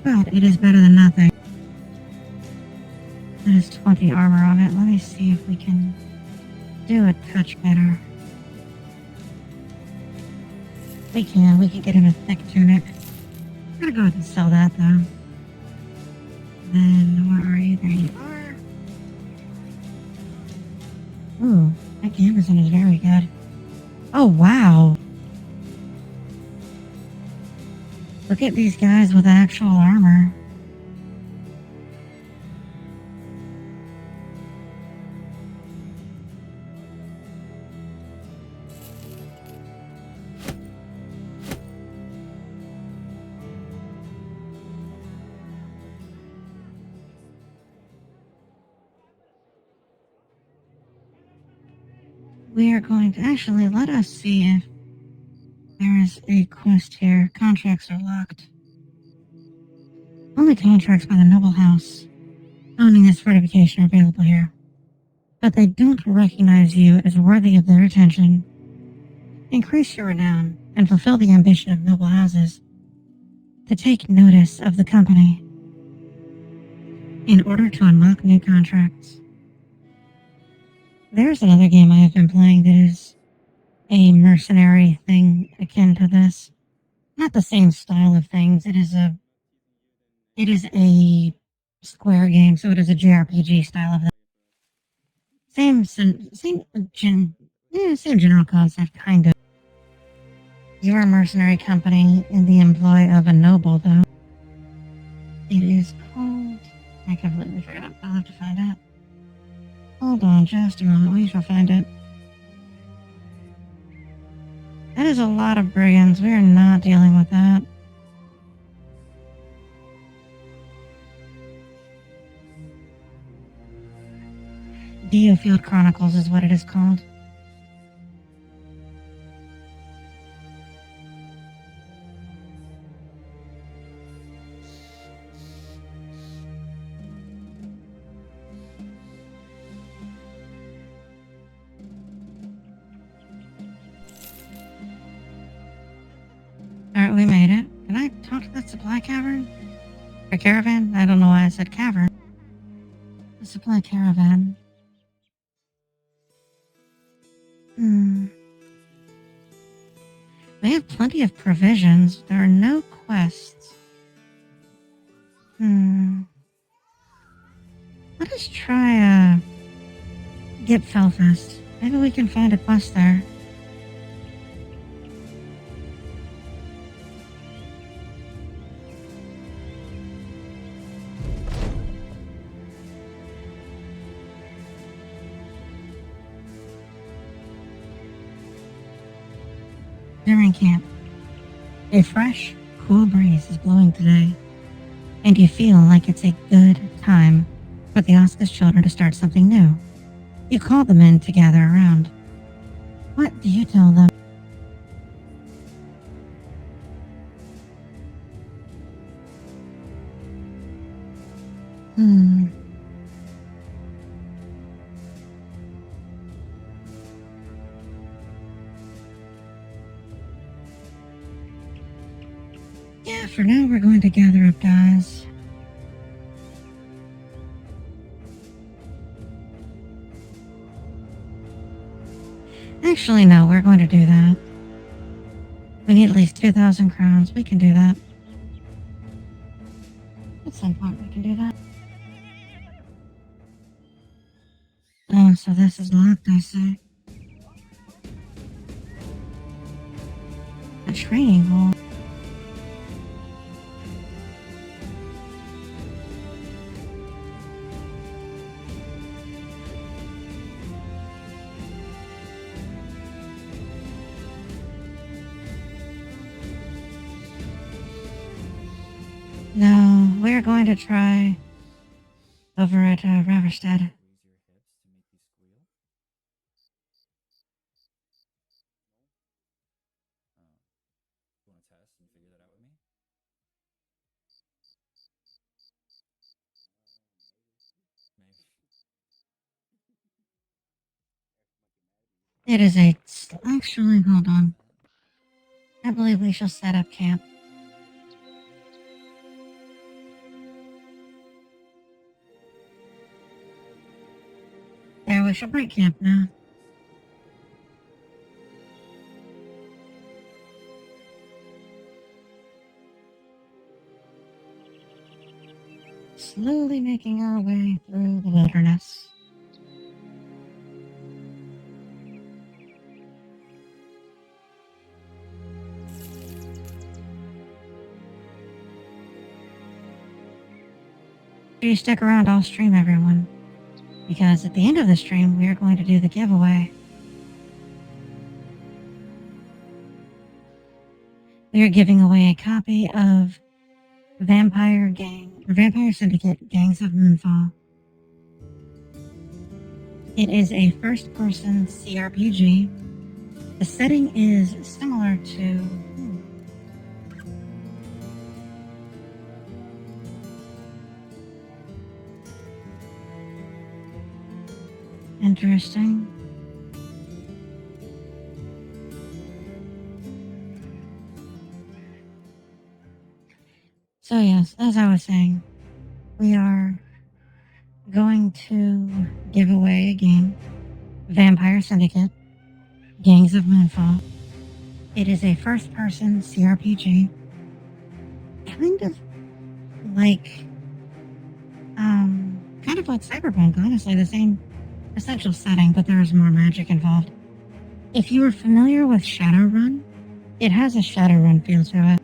S1: but it is better than nothing. That is 20 armor on it. Let me see if we can do a touch better. We can get him a thick tunic. I'm gonna go ahead and sell that though. Then, where are you? There you are. Ooh, that gambeson is very good. Oh, wow. Look at these guys with actual armor. We are going to actually let us see if there is a quest here. Contracts are locked. Only contracts by the noble house owning this fortification are available here. But they don't recognize you as worthy of their attention. Increase your renown and fulfill the ambition of noble houses to take notice of the company in order to unlock new contracts. There's another game I have been playing that is a mercenary thing akin to this. Not the same style of things. It is a Square game, so it is a JRPG style of that. Same general concept, kind of. You're a mercenary company in the employ of a noble, though. It is called... I completely forgot. I'll have to find out. Hold on just a moment. We shall find it. That is a lot of brigands. We are not dealing with that. Diofield Chronicles is what it is called. Alright, we made it. Can I talk to that supply cavern? Or caravan? I don't know why I said cavern. The supply caravan. We have plenty of provisions. There are no quests. Let us try, Gip Felfest. Maybe we can find a quest there. During camp, a fresh, cool breeze is blowing today, and you feel like it's a good time for the Oscars children to start something new. You call them in to gather around. What do you tell them? Yeah, for now we're going to gather up guys. Actually, no, we're going to do that. We need at least 2,000 crowns. We can do that. At some point we can do that. Oh, so this is locked, I see. A training hall. we're going to try over at Raverstead. It is a... Actually, hold on. I believe we shall set up camp. There, we shall break camp now. Slowly making our way through the wilderness. If you stick around, I'll stream everyone. Because at the end of the stream, we are going to do the giveaway. We are giving away a copy of Vampire Syndicate Gangs of Moonfall. It is a first-person CRPG. The setting is similar to... Interesting. So yes, as I was saying, we are going to give away a game, Vampire Syndicate, Gangs of Moonfall. It is a first-person CRPG, kind of like Cyberpunk, honestly, the same essential setting, but there is more magic involved. If you are familiar with Shadowrun, it has a Shadowrun feel to it.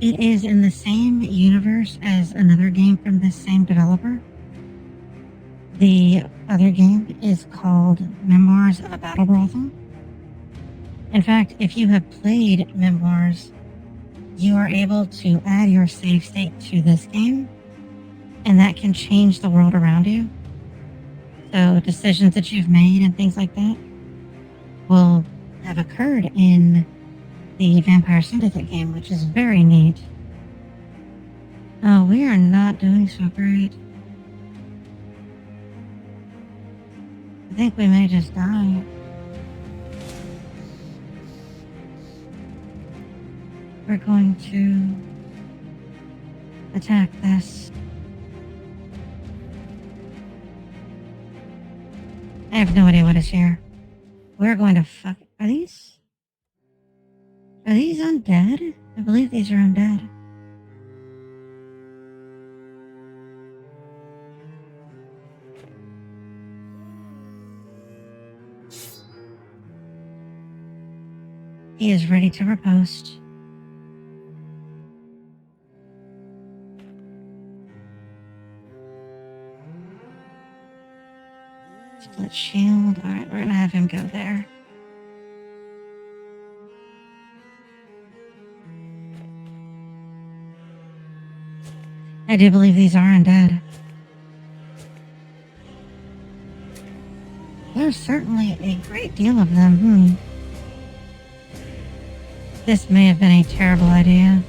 S1: It is in the same universe as another game from this same developer. The other game is called Memoirs of a Battle Brothel. In fact, if you have played Memoirs, you are able to add your save state to this game, and that can change the world around you. So decisions that you've made and things like that will have occurred in the Vampire Syndicate game, which is very neat. Oh, we are not doing so great. I think we may just die. We're going to attack this. I have no idea what is here. We're going to fuck... Are these undead? I believe these are undead. He is ready to riposte. Split shield. Alright, we're gonna have him go there. I do believe these are undead. There's certainly a great deal of them. This may have been a terrible idea.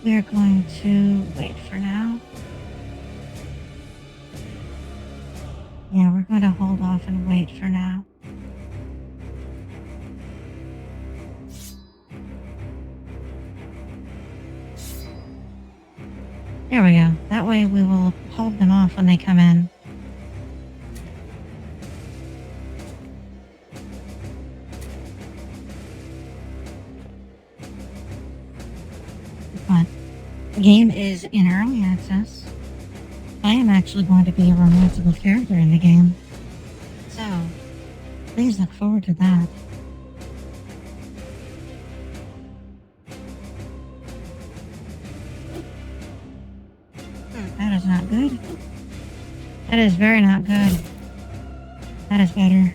S1: We're going to wait for now. Yeah, we're going to hold off and wait for now. There we go. That way we will hold them off when they come in. But the game is in early access. I am actually going to be a romanceable character in the game. So, please look forward to that. That is not good. That is very not good. That is better.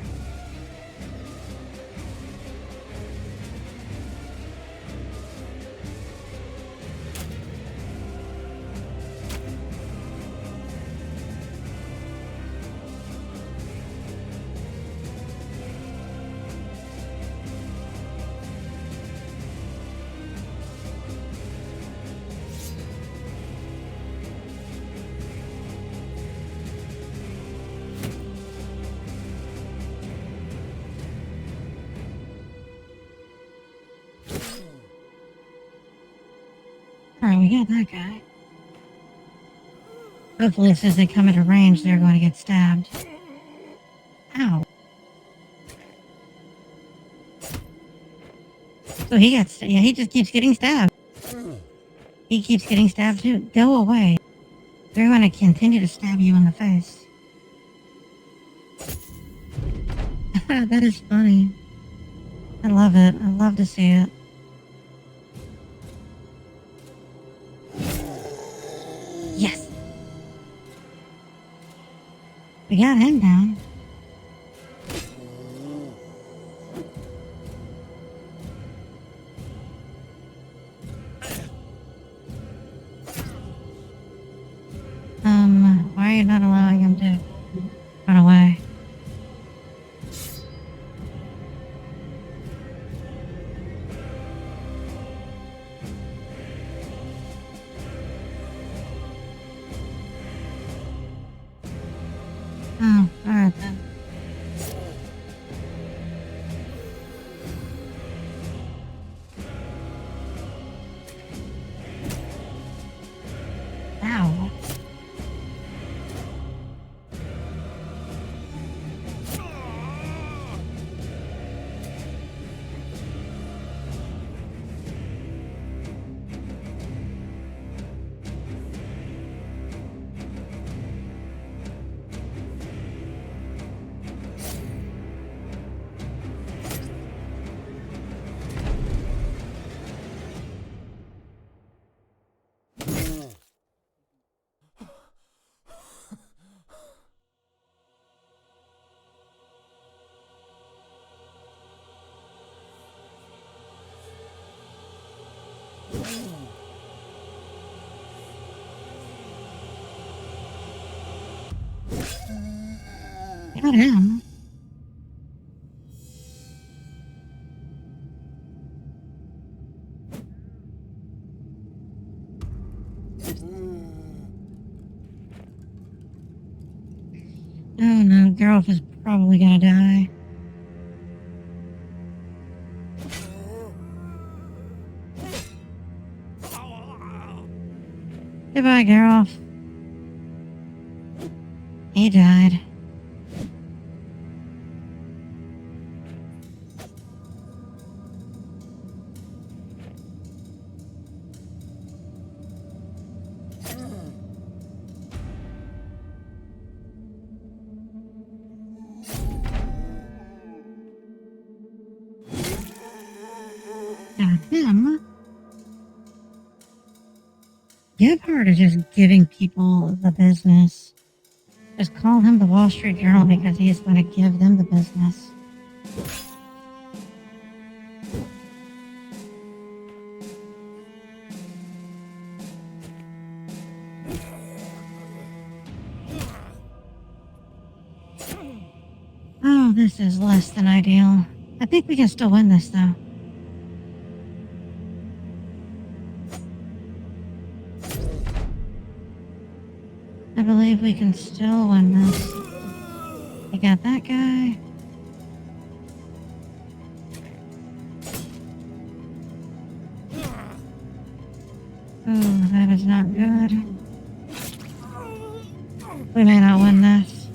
S1: Alright, we got that guy. Hopefully, as soon as they come into range, they're going to get stabbed. Ow. So he got yeah, he just keeps getting stabbed. He keeps getting stabbed too. Go away. They're going to continue to stab you in the face. That is funny. I love it. I love to see it. Yes! We got him down. Why are you not allowing him to run away? Oh, alright then. Ow. Got him. Oh no, Geralt is probably gonna die. Goodbye, Geralt. He died. Got him. Give her to just giving people the business. Just call him the Wall Street Journal because he is going to give them the business. Oh, this is less than ideal. I think we can still win this, though. I believe we can still win this. We got that guy. Oh, that is not good. We may not win this.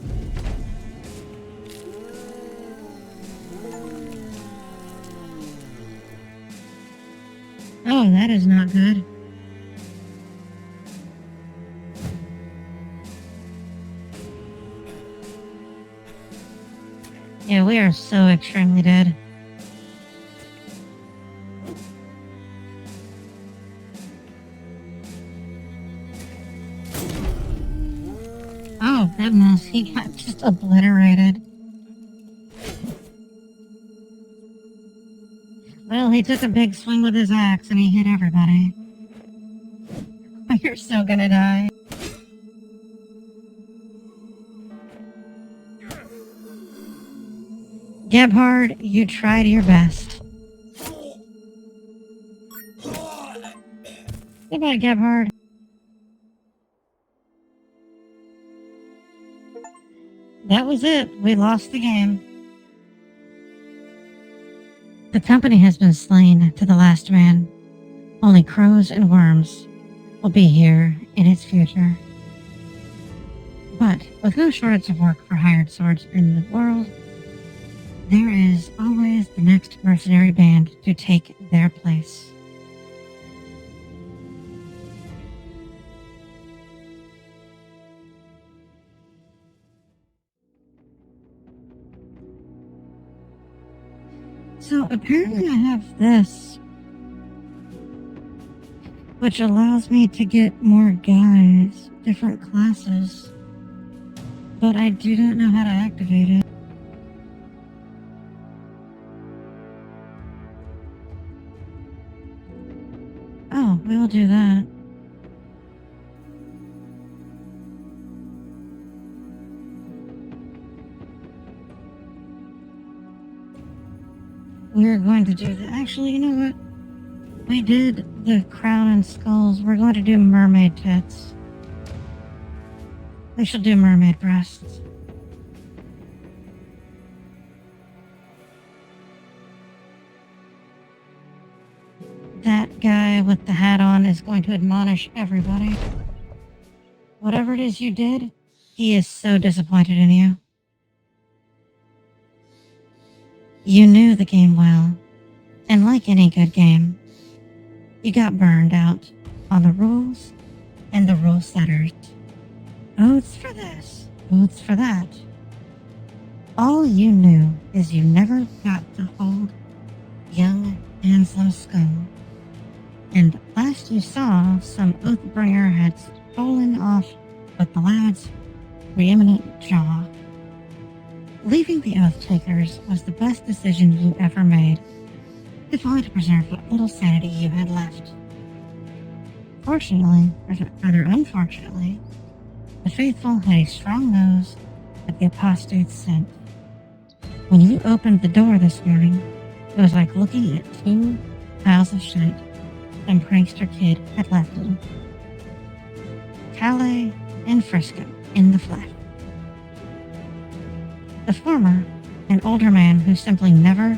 S1: Oh, that is not good. Yeah, we are so extremely dead. Oh, goodness, he got just obliterated. Well, he took a big swing with his axe and he hit everybody. You're so gonna die. Gebhard, you tried your best. Goodbye, Gebhard. That was it. We lost the game. The company has been slain to the last man. Only crows and worms will be here in its future. But with no shortage of work for hired swords in the world, there is always the next mercenary band to take their place. So apparently I have this, which allows me to get more guys, different classes, but I do not know how to activate it. Oh, we will do that. We're going to do that. Actually, you know what? We did the crown and skulls. We're going to do mermaid tits. We shall do mermaid breasts. That guy with the hat on is going to admonish everybody. Whatever it is you did, he is so disappointed in you. You knew the game well, and like any good game, you got burned out on the rules and the rule setters. Oaths for this, oaths for that. All you knew is you never got to hold young Anselm Skull. And last you saw, some Oathbringer had stolen off with the lad's preeminent jaw. Leaving the Oath Takers was the best decision you ever made, if only to preserve what little sanity you had left. Fortunately, or rather unfortunately, the faithful had a strong nose at the apostate's scent. When you opened the door this morning, it was like looking at two piles of shit some prankster kid had left him. Calais and Frisco in the flesh. The former, an older man who simply never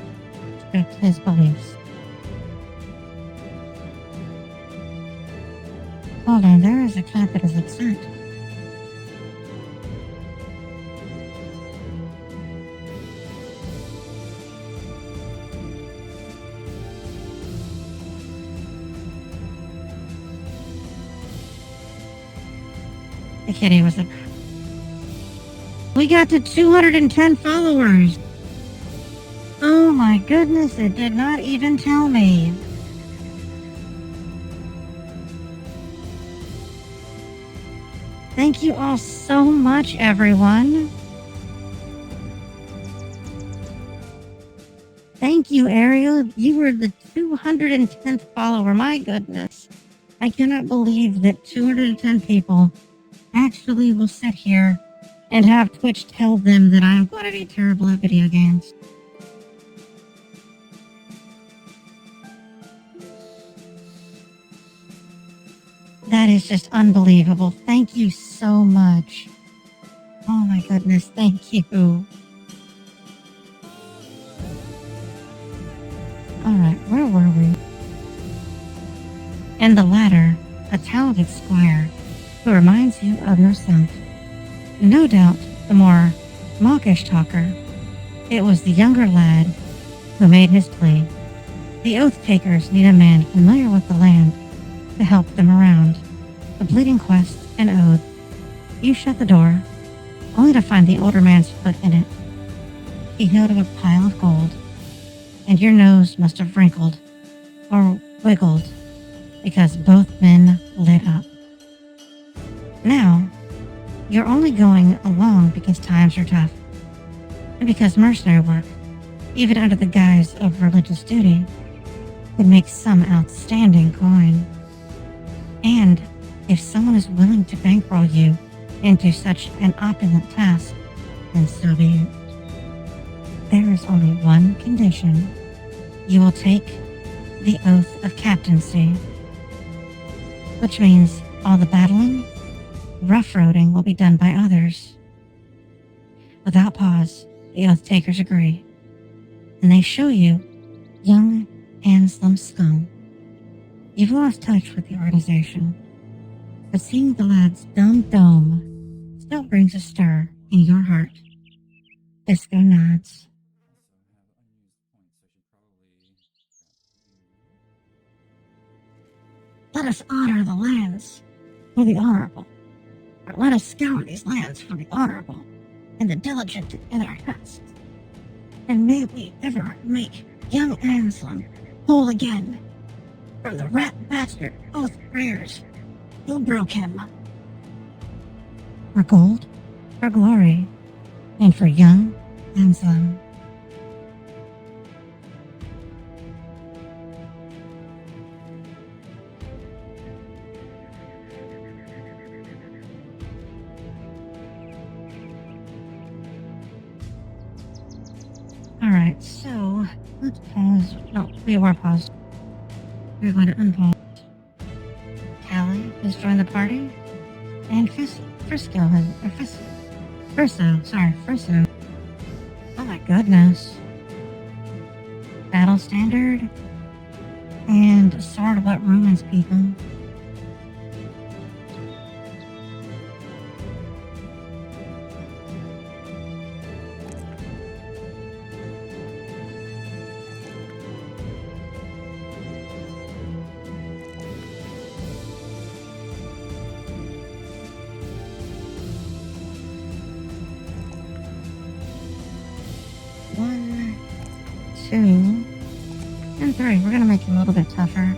S1: took his beliefs. Hold on, there is a cat that is upset. The kitty was a... We got to 210 followers. Oh my goodness, it did not even tell me. Thank you all so much, everyone. Thank you, Ariel. You were the 210th follower. My goodness. I cannot believe that 210 people actually will sit here and have Twitch tell them that I'm going to be terrible at video games. That is just unbelievable. Thank you so much. Oh my goodness, thank you. Alright, where were we? And the latter, a talented squire who reminds you of yourself. No doubt the more mawkish talker. It was the younger lad who made his plea. The Oath Takers need a man familiar with the land to help them around. A bleeding quest, an oath. You shut the door, only to find the older man's foot in it. He held up a pile of gold, and your nose must have wrinkled or wiggled because both men lit up. Now, You're only going along because times are tough, and because mercenary work, even under the guise of religious duty, could make some outstanding coin. And if someone is willing to bankroll you into such an opulent task, then so be it. There is only one condition. You will take the oath of captaincy, which means all the battling, rough-roading will be done by others. Without pause, the oath takers agree, and they show you young Anselm's skull. You've lost touch with the organization, but seeing the lad's dumb dome still brings a stir in your heart. Bisco nods. Let us honor the lands for the honorable, or let us scour these lands for the honorable and the diligent in our tasks. And may we ever make young Anselm whole again from the rat bastard oath prayers who broke him. For gold, for glory, and for young Anselm. Alright, so let's pause. No, we were paused. We're going to unpause. Callie has joined the party, and Frisco has. Frisco. Oh my goodness. Battle standard, and sword of what ruins people. One, two, and three. We're gonna make it a little bit tougher.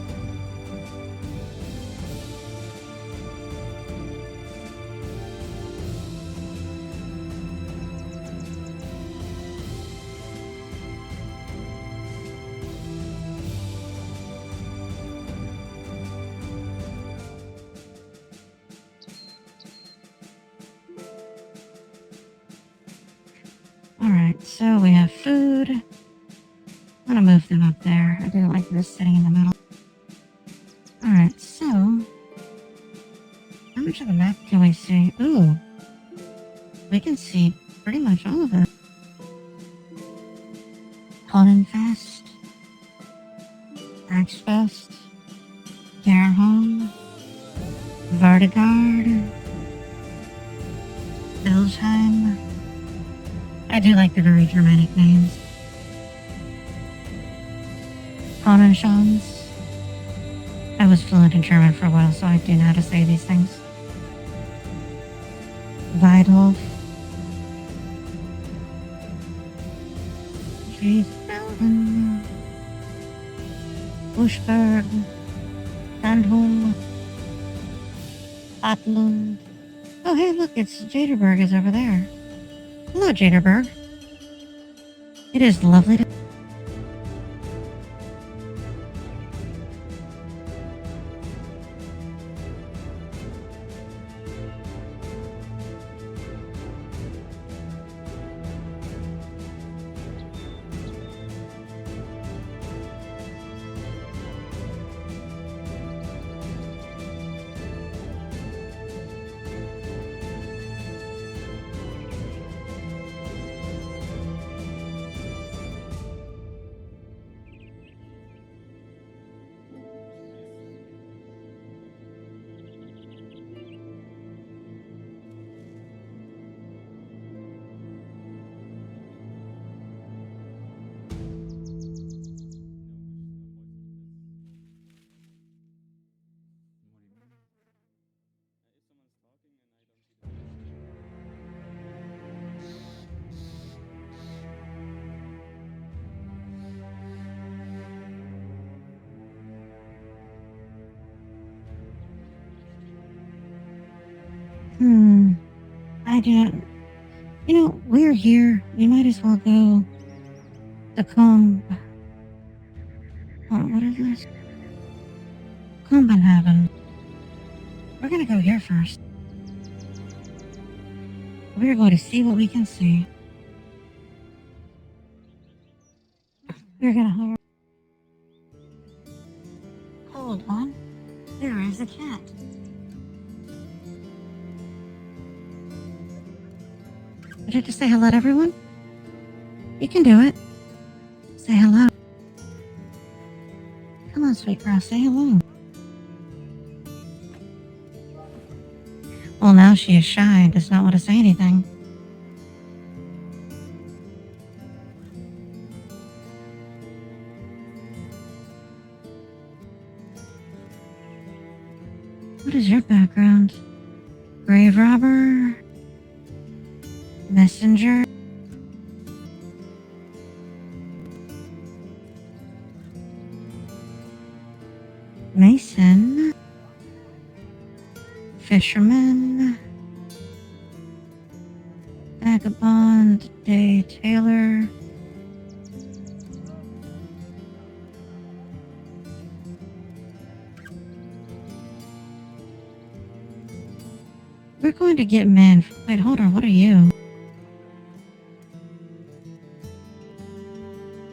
S1: Alright, so we have food. I'm gonna move them up there. I didn't like this sitting in the middle. Alright, so how much of the map can we see? Ooh, we can see pretty much all of it. Hollenfest, Axfest, Gerholm, Vardegard, Bilsheim. I do like the very Germanic names. Honenschans. I was fluent in German for a while, so I do know how to say these things. Weidhof. Friedfelden. Buschberg. Sandholm. Atlund. Oh, hey, look, it's Jaderberg is over there. Hello, Jaderberg. It is lovely to... I do not. You know, we're here. We might as well go to what is this? Combat Heaven. We're gonna go here first. We're going to see what we can see. We're gonna hire. Hold on. There is a cat. Would you just say hello to everyone? You can do it. Say hello. Come on, sweet girl, say hello. Well, now she is shy and does not want to say anything. What is your background? Grave robber? Messenger? Mason? Fisherman? Vagabond? Day Taylor? We're going to get men. Wait, hold on, what are you?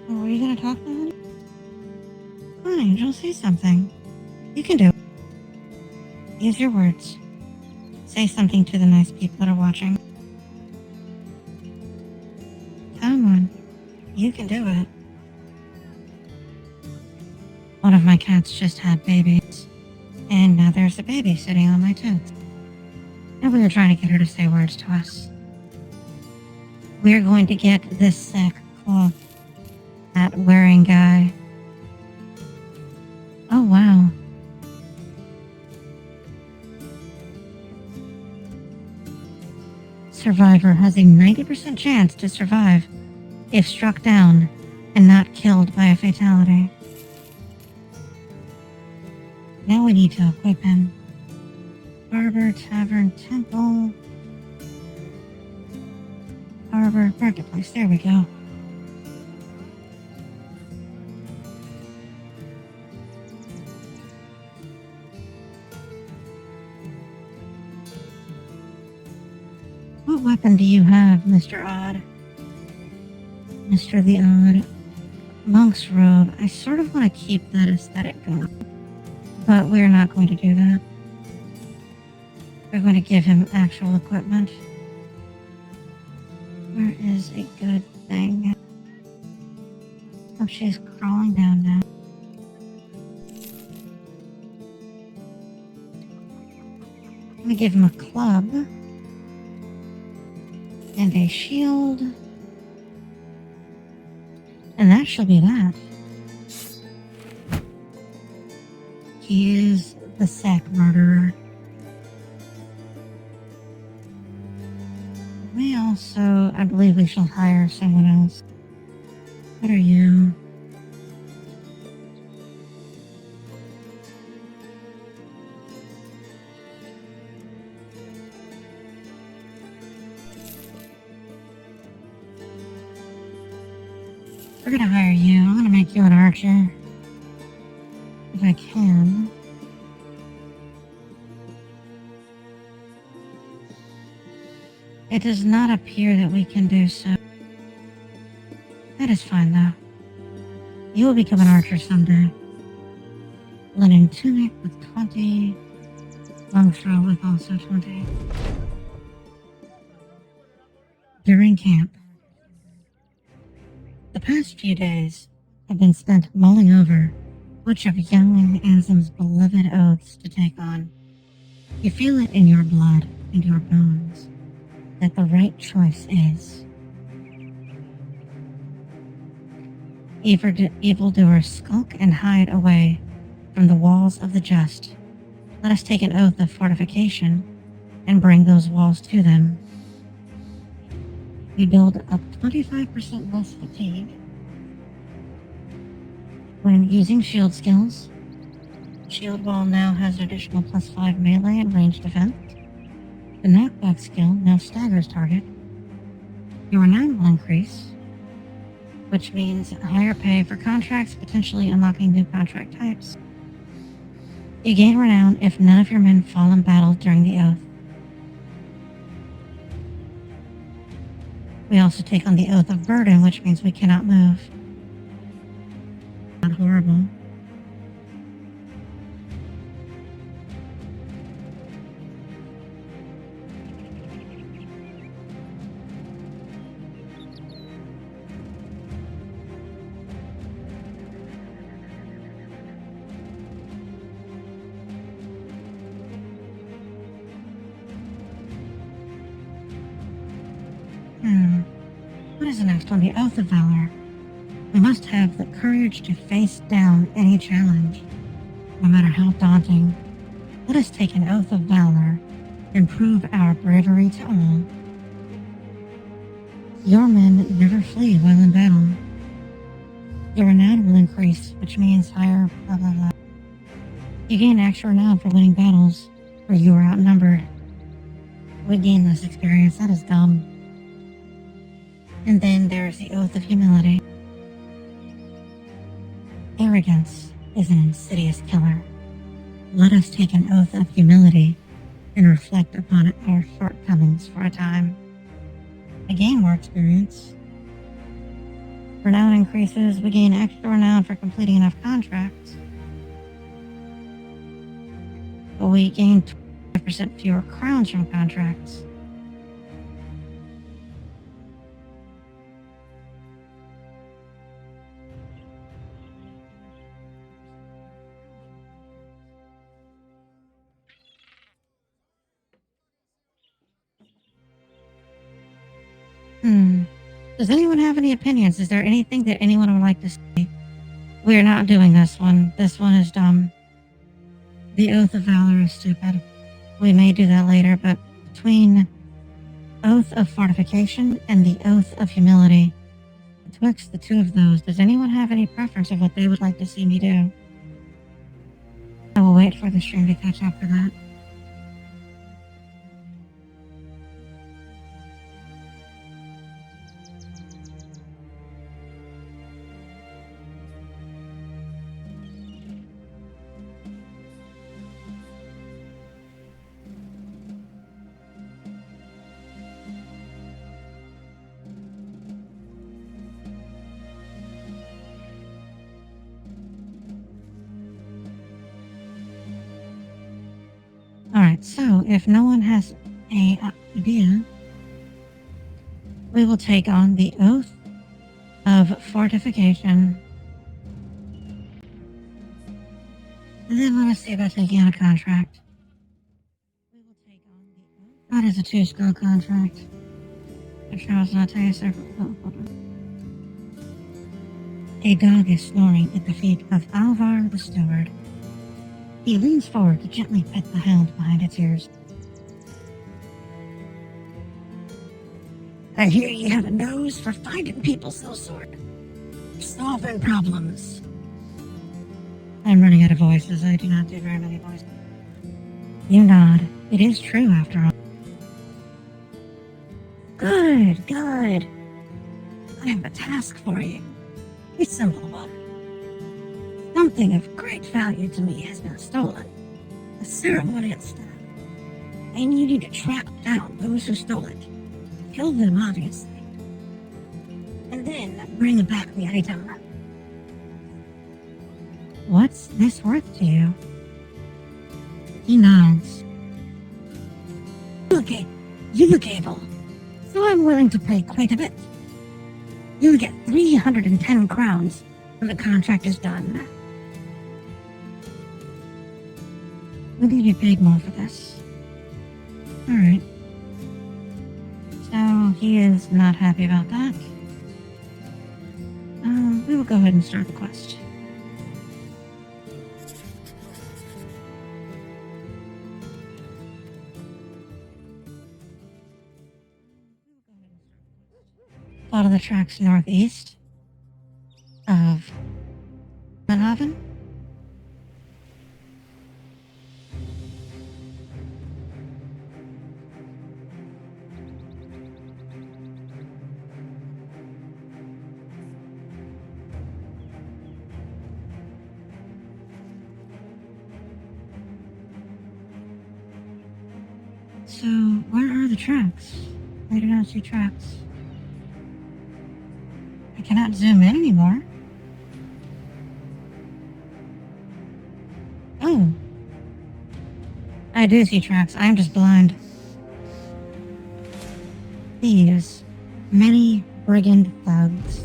S1: Oh, are you gonna talk to him? Come on, Angel, say something. You can do it. Use your words. Say something to the nice people that are watching. Come on. You can do it. One of my cats just had babies. And now there's a baby sitting on my tooth. And we were trying to get her to say words to us. We're going to get this sackcloth hat wearing guy. Oh, wow. Survivor has a 90% chance to survive if struck down and not killed by a fatality. Now we need to equip him. Barber, Tavern, Temple, Harbor, Marketplace. There we go. What weapon do you have, Mr. Odd? Mr. the Odd. Monk's robe. I sort of want to keep that aesthetic going, but we're not going to do that. We're going to give him actual equipment. Where is a good thing? Oh, she's crawling down now. I'm going to give him a club. And a shield. And that should be that. He is the sack murderer. We also, I believe we shall hire someone else. What are you? We're gonna hire you. I'm gonna make you an archer. If I can. It does not appear that we can do so. That is fine, though. You will become an archer someday. Linen tunic with 20. Long throw with also 20. During camp. The past few days have been spent mulling over which of young Ansom's beloved oaths to take on. You feel it in your blood and your bones that the right choice is. Evildoers skulk and hide away from the walls of the just. Let us take an oath of fortification and bring those walls to them. We build up 25% less fatigue when using shield skills. Shield wall now has an additional +5 melee and range defense. The knockback skill now staggers target. Your renown will increase, which means higher pay for contracts, potentially unlocking new contract types. You gain renown if none of your men fall in battle during the oath. We also take on the Oath of Burden, which means we cannot move. Not horrible. What is the next one? The Oath of Valor. We must have the courage to face down any challenge, no matter how daunting. Let us take an Oath of Valor and prove our bravery to all. Your men never flee while in battle. Your renown will increase, which means higher blah blah blah. You gain extra renown for winning battles where you are outnumbered. We gain less experience. That is dumb. And then there is the Oath of Humility. Arrogance is an insidious killer. Let us take an Oath of Humility and reflect upon our shortcomings for a time. I gain more experience. Renown increases. We gain extra renown for completing enough contracts. But we gain 25% fewer crowns from contracts. Does anyone have any opinions? Is there anything that anyone would like to say? We are not doing this one. This one is dumb. The Oath of Valor is stupid. We may do that later, but between Oath of Fortification and the Oath of Humility, betwixt the two of those, does anyone have any preference of what they would like to see me do? I will wait for the stream to catch up for that. Alright, so if no one has an idea, we will take on the Oath of Fortification. And then let us see about taking on a contract. We will take on the Oath. That is a 2-skull contract. Which I was not tell you several. Oh, hold on. A dog is snoring at the feet of Alvar the Steward. He leans forward to gently pet the hound behind its ears. I hear you have a nose for finding people's no sort. Solving problems. I'm running out of voices. I do not do very many voices. You nod. It is true, after all. Good, good. I have a task for you. A simple one. Something of great value to me has been stolen. A ceremonial staff. I need you to track down those who stole it. Kill them, obviously. And then bring back the item. What's this worth to you? He nods. You look able. So I'm willing to pay quite a bit. You'll get 310 crowns when the contract is done. We need to be paid more for this. Alright. So, he is not happy about that. We will go ahead and start the quest. Follow the tracks northeast of Manhaven. So, where are the tracks? I do not see tracks. I cannot zoom in anymore. Oh. I do see tracks. I'm just blind. Thieves. Many brigand thugs.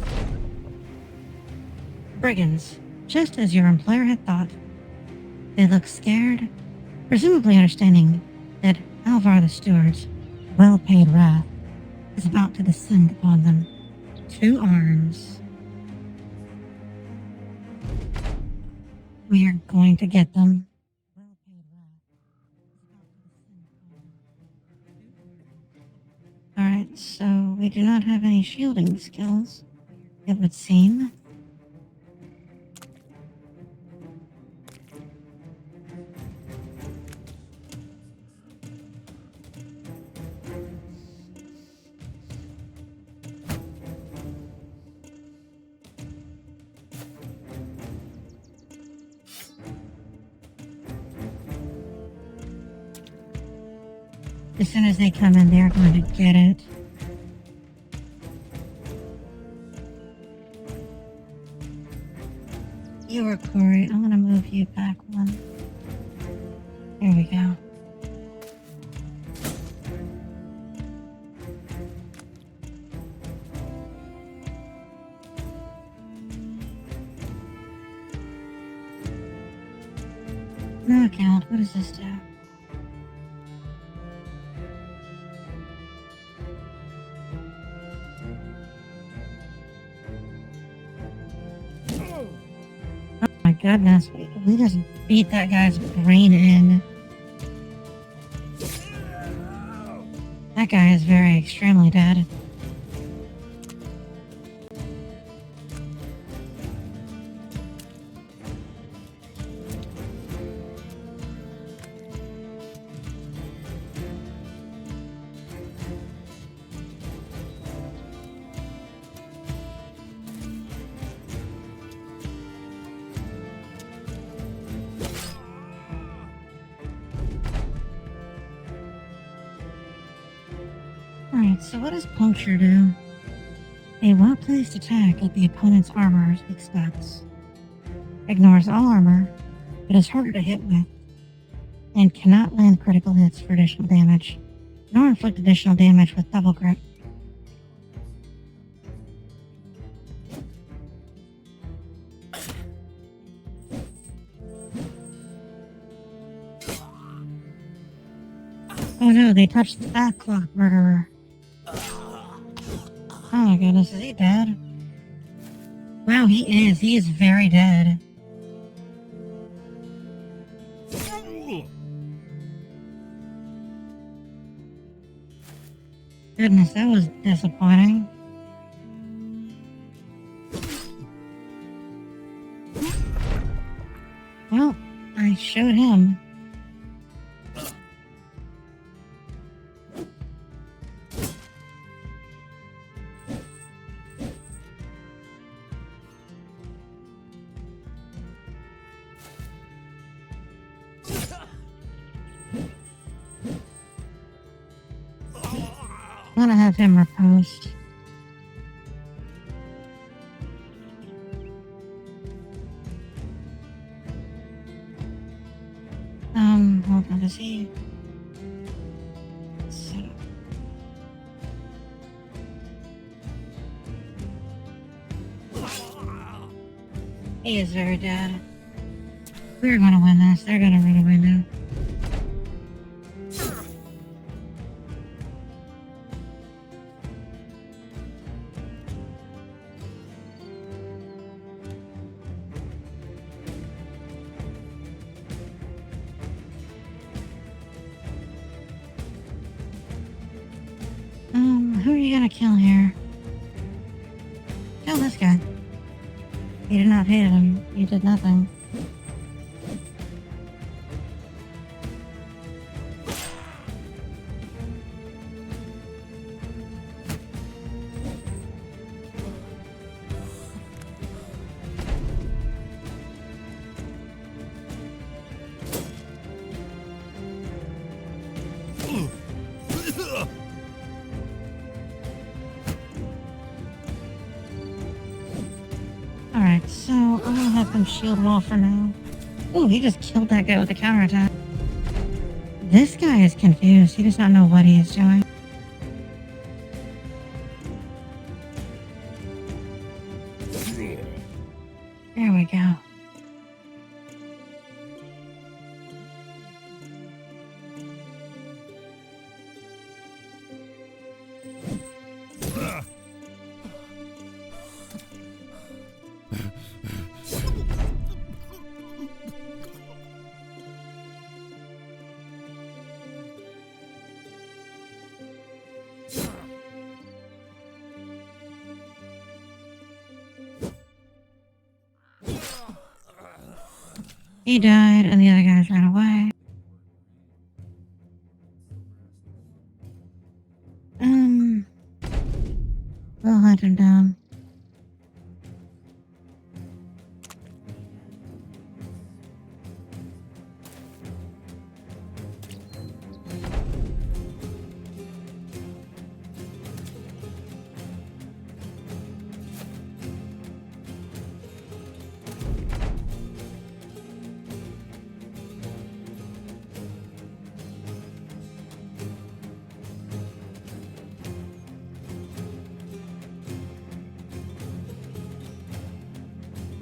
S1: Brigands. Just as your employer had thought. They look scared, presumably understanding that Alvar the Steward's well-paid wrath is about to descend upon them. 2 arms. We are going to get them. Alright, so we do not have any shielding skills, it would seem. As soon as they come in, they're going to get it. You are Corey. I'm going to move you back one. There we go. No account. What does this do? My goodness, we just beat that guy's brain in. That guy is very extremely dead. Alright, so what does puncture do? A well-placed attack at the opponent's armor expects. Ignores all armor, but is harder to hit with, and cannot land critical hits for additional damage, nor inflict additional damage with double grip. Oh no, they touched the fat clock murderer. Oh my goodness, is he dead? Wow, he is. He is very dead. Goodness, that was disappointing. Well, I showed him. I'm gonna have him riposte. Hold on, does he? So. He is very dead. We're gonna win this. They're gonna run away now. Who are you gonna kill here? Kill this guy. You did not hit him. You did nothing. so I'll have him shield wall for now. Oh, he just killed that guy with a counterattack. This guy is confused. He does not know what he is doing. There we go. He died, and the other guys ran away. We'll hunt him down.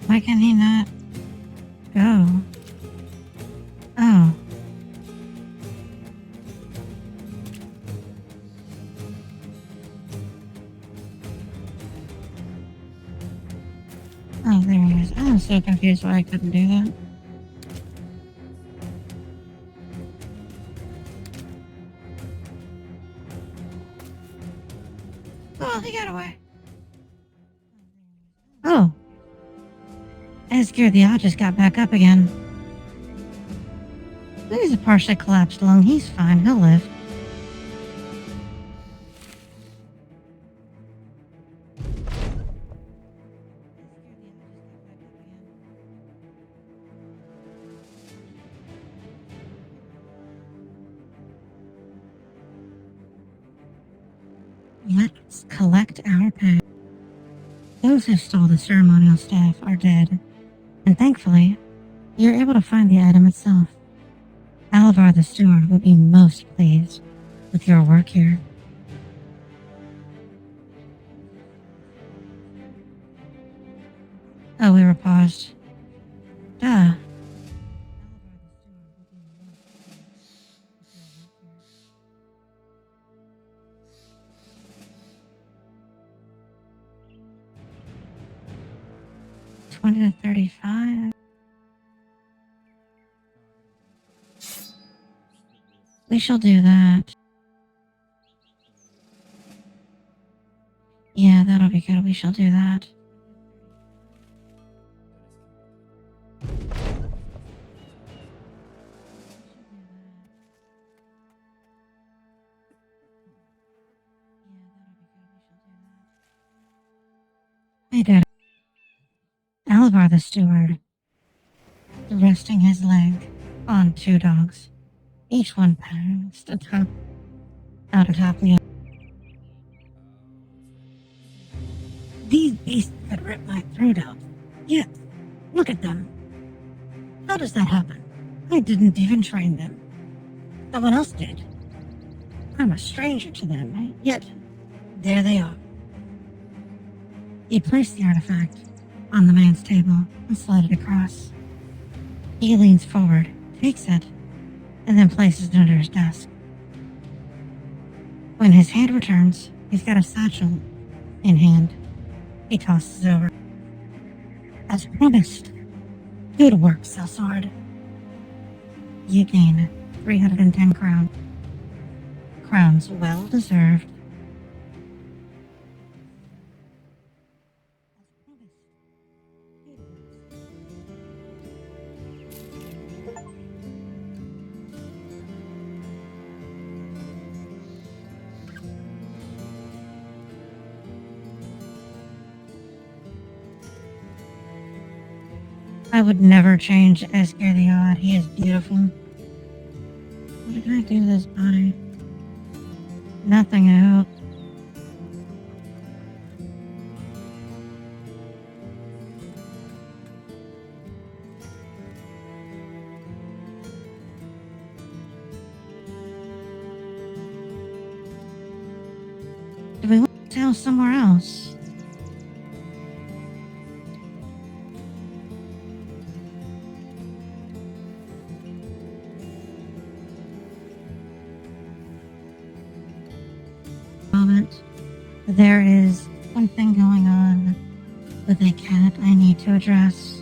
S1: Why can he not go? Oh. Oh, there he is. I'm so confused why I couldn't do that. Oh, he got away. Oh. Asger the Odd just got back up again. He's a partially collapsed lung. He's fine. He'll live. Let's collect our pay. Those who stole the ceremonial staff are dead. And thankfully, you're able to find the item itself. Alvar the steward will be most pleased with your work here. Oh, we were paused. Duh. 20 to 35. We shall do that. Yeah, that'll be good. We shall do that. I did. Alvar the steward, resting his leg on two dogs, each one pounced out atop the other. These beasts could rip my throat out. Yes, look at them. How does that happen? I didn't even train them. Someone else did. I'm a stranger to them, yet there they are. He placed the artifact on the man's table and slid it across. He leans forward, takes it, and then places it under his desk. When his hand returns, he's got a satchel in hand. He tosses it over. As promised, good work, Selsord. You gain 310 crowns. Crowns well deserved. I would never change Asger the Odd. He is beautiful. What did I do to this body? Nothing, I hope. Do we want to sail somewhere else? Moment. There is something going on with a cat I need to address.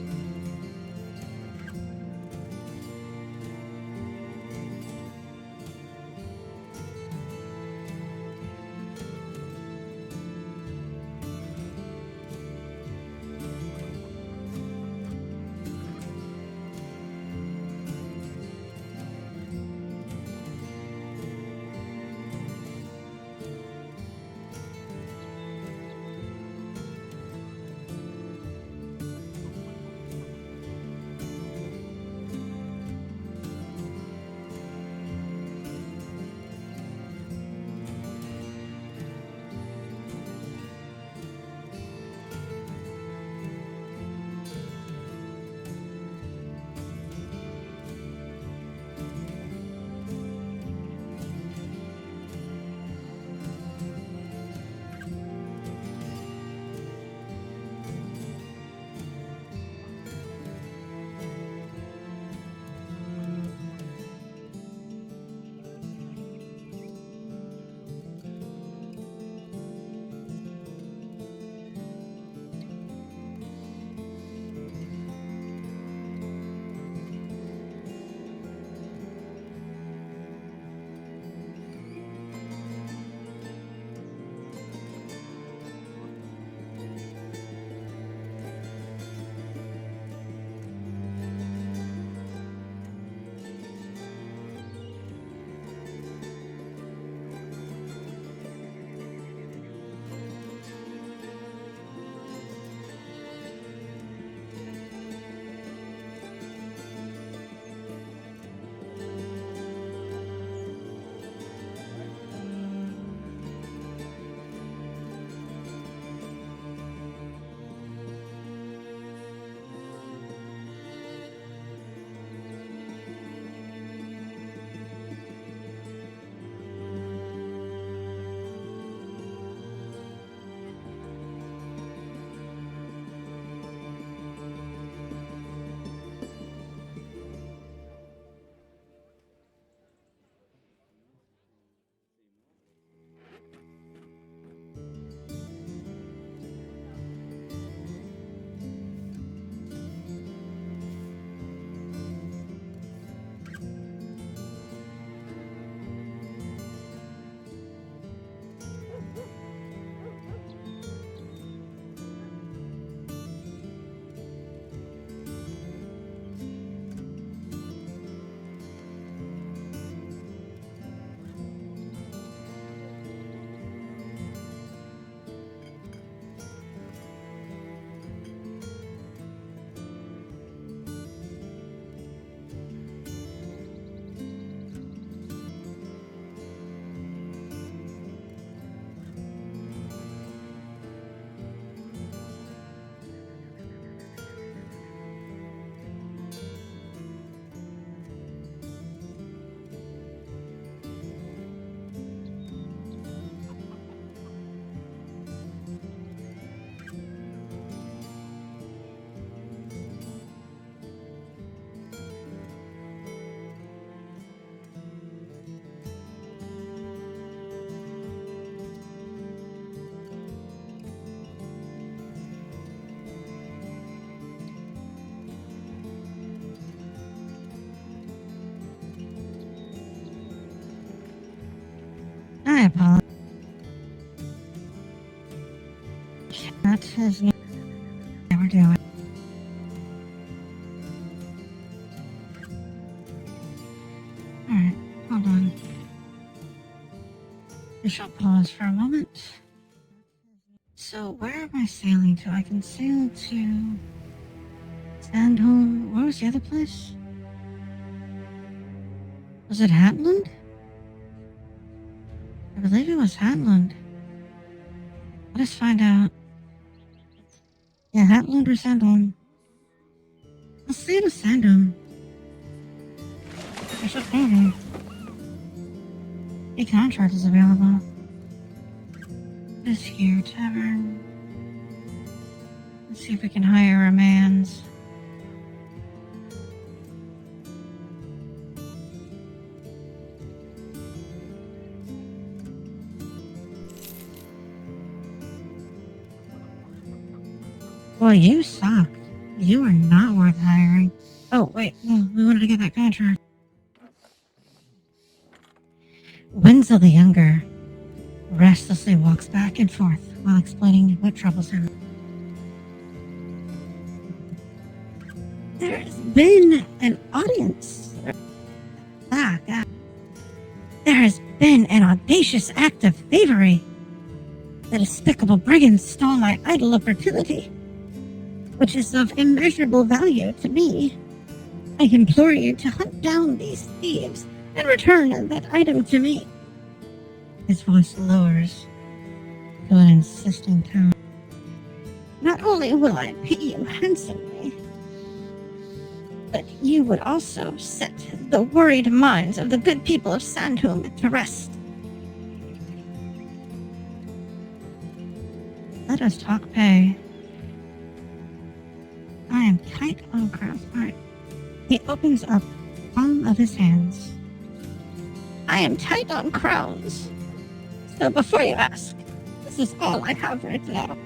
S1: I apologize. That is never do it. Alright, hold on. I shall pause for a moment. So, where am I sailing to? I can sail to Sandholm. Where was the other place? Was it Hatland? I believe it was Hatland. Let us find out. Yeah, Hatland or Sandholm. I'll sail to Sandholm. There's a payday. A contract is available. This here tavern. Let's see if we can hire a man's. Well, you suck. You are not worth hiring. Oh, wait. No, we wanted to get that contract. Wenzel the Younger restlessly walks back and forth while explaining what troubles him. There has been an audience. There has been an audacious act of thievery. The despicable brigands stole my idol of fertility, which is of immeasurable value to me. I implore you to hunt down these thieves and return that item to me. His voice lowers to an insisting tone. Not only will I pay you handsomely, but you would also set the worried minds of the good people of Sandholm to rest. Let us talk pay. I am tight on crowns. Alright. He opens up the palm of his hands. I am tight on crowns. So before you ask, this is all I have right now.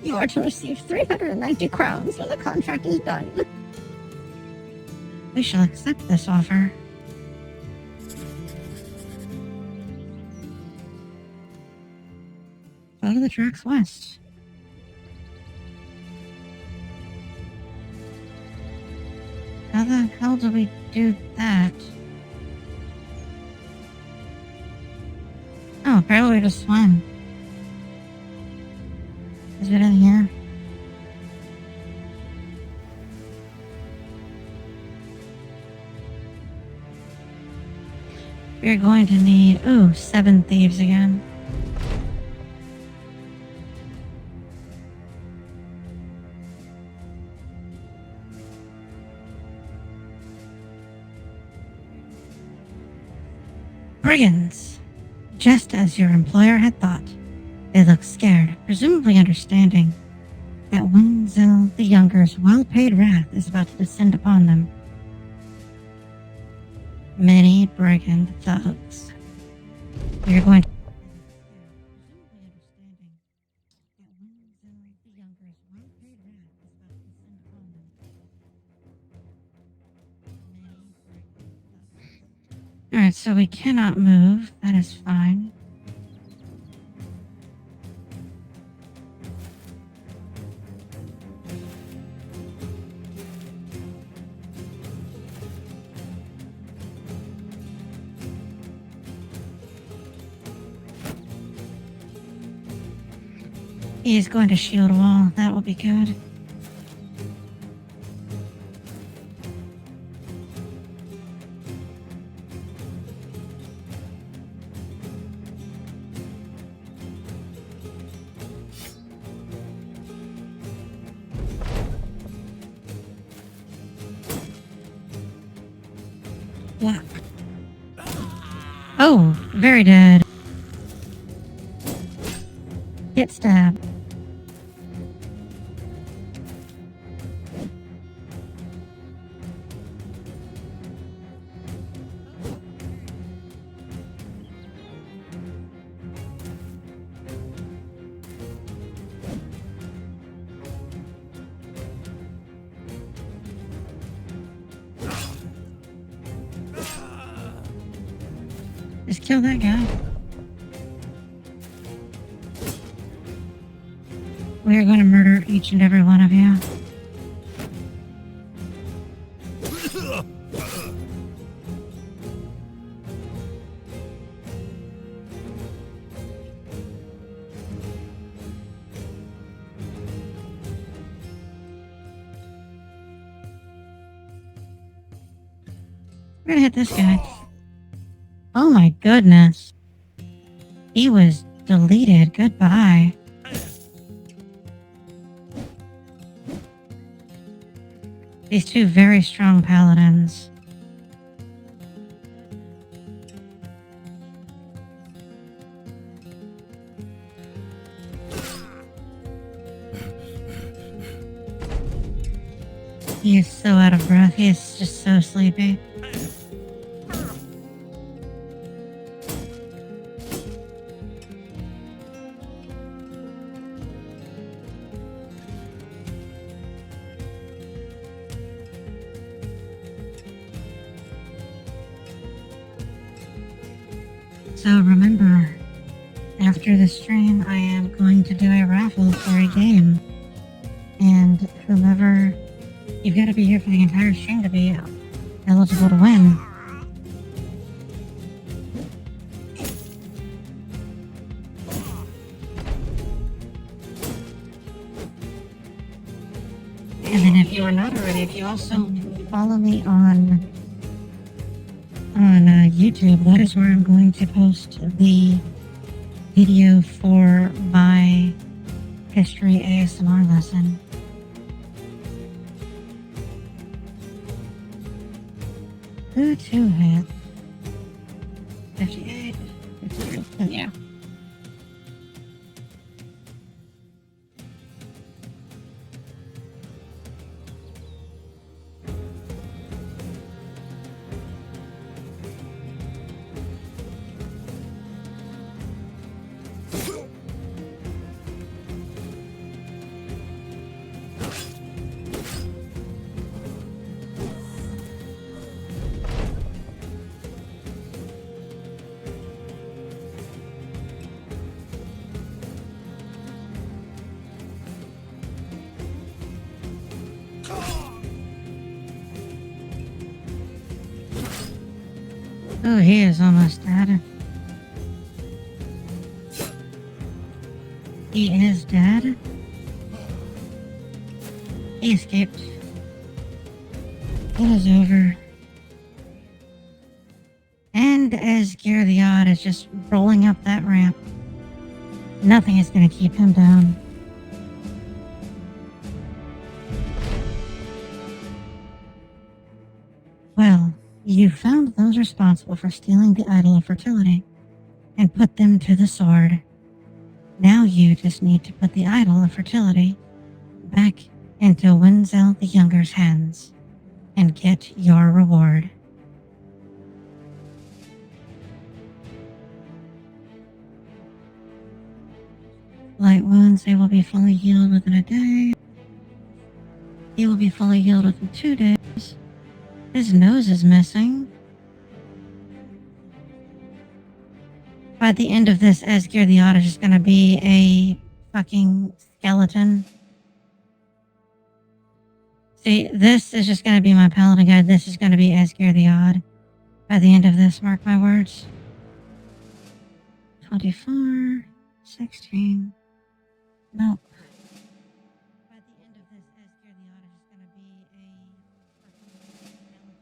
S1: You are to receive 390 crowns when the contract is done. We shall accept this offer. Go to the tracks west. How the hell do we do that? Oh, apparently we just swim. Is it in here? We're going to need, 7 thieves again. Brigands! Just as your employer had thought. They looked scared, presumably understanding that Wenzel the Younger's well-paid wrath is about to descend upon them. Many brigand thugs. We are going to... Alright, so we cannot move. That is fine. He is going to shield wall. That will be good. Block. Oh, very dead. Get stabbed. Just kill that guy. We are going to murder each and every one of you. We're gonna hit this guy. Oh my goodness. He was deleted. Goodbye. These two very strong paladins. He is so out of breath. He is just so sleepy. So remember, after the stream, I am going to do a raffle for a game. And whomever... You've got to be here for the entire stream to be eligible to win. And then if you are not already, if you also follow me on YouTube, that is where I'm going to post the video for my history ASMR lesson. Who to hit? 58, 53, yeah. Oh, he is almost dead. He is dead. He escaped. It is over. And as Gear the Odd is just rolling up that ramp, nothing is going to keep him down. Well, you found those responsible for stealing the Idol of Fertility and put them to the sword. Now you just need to put the Idol of Fertility back into Wenzel the Younger's hands and get your reward. Light wounds, they will be fully healed within a day. He will be fully healed within 2 days. His nose is missing. By the end of this, Asgeir the Odd is just gonna be a fucking skeleton. See, this is just gonna be my paladin guide. This is gonna be Asgeir the Odd. By the end of this, mark my words. 24, 16. Nope. By the end of this, Asgeir the Odd is just gonna be a fucking skeleton.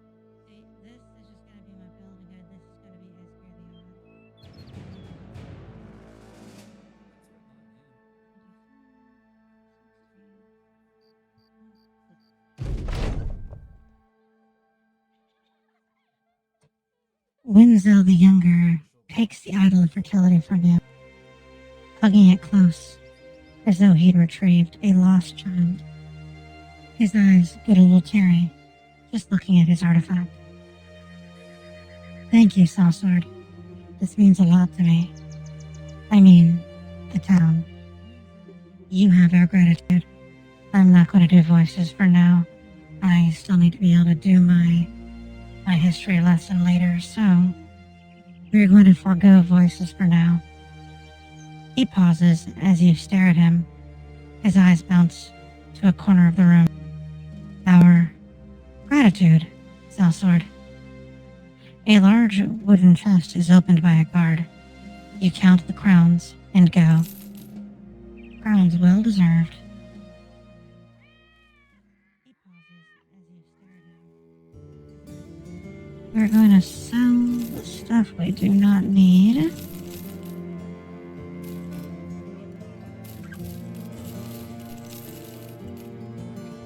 S1: See, this is just gonna be my paladin guide. This is gonna be Asgeir the Odd. Wenzel the Younger takes the Idol of Fertility from you, hugging it close, as though he'd retrieved a lost child. His eyes get a little teary, just looking at his artifact. Thank you, Sawsword. This means a lot to me. I mean, the town. You have our gratitude. I'm not going to do voices for now. I still need to be able to do my history lesson later, so we're going to forego voices for now. He pauses as you stare at him. His eyes bounce to a corner of the room. Our gratitude, Sellsword. A large wooden chest is opened by a guard. You count the crowns and go. Crowns well deserved. He pauses as you stare at him. We're going to sell the stuff we do not need.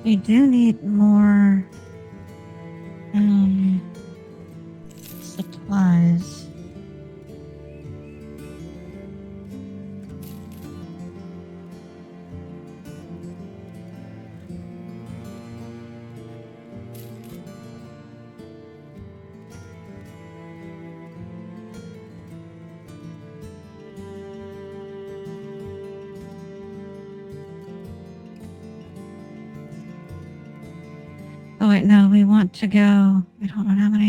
S1: We do need more supplies. Oh wait, no, we want to go. Wait, hold on, how many?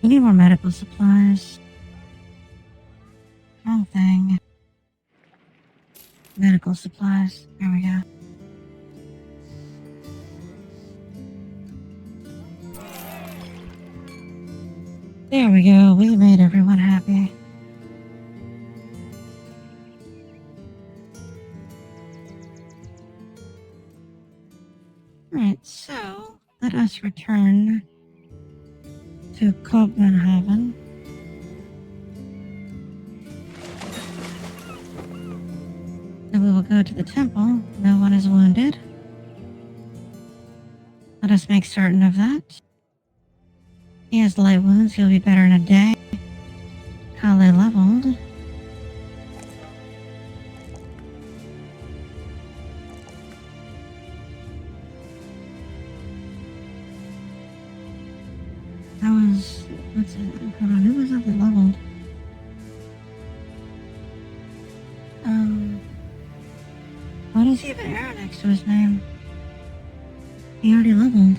S1: We need more medical supplies. Wrong thing. Medical supplies. There we go. There we go. We made everyone happy. Alright, so let us return to Copenhagen. Then we will go to the temple. No one is wounded. Let us make certain of that. He has light wounds. He'll be better in a day. Kale leveled. What's it? Hold on, who was that leveled? Why does he have an arrow next to his name? He already leveled.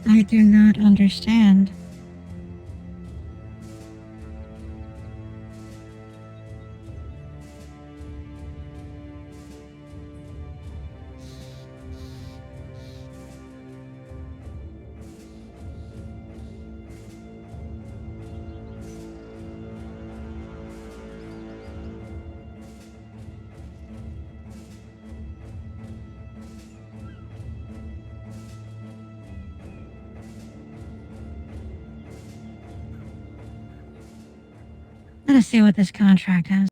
S1: I do not understand. Let us see what this contract has.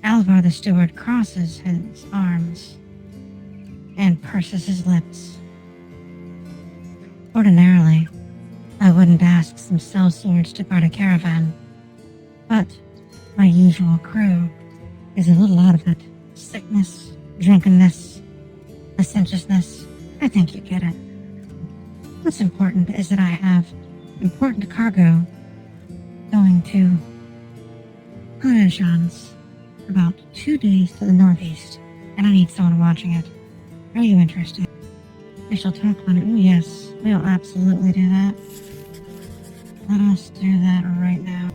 S1: Alvar the steward crosses his arms and purses his lips. Ordinarily, I wouldn't ask some sellswords to guard a caravan, but my usual crew is a little out of it. Sickness, drunkenness, licentiousness. I think you get it. What's important is that I have important cargo going to Paladins, about 2 days to the northeast, and I need someone watching it. Are you interested? I shall talk on it. Oh yes, we'll absolutely do that. Let us do that right now.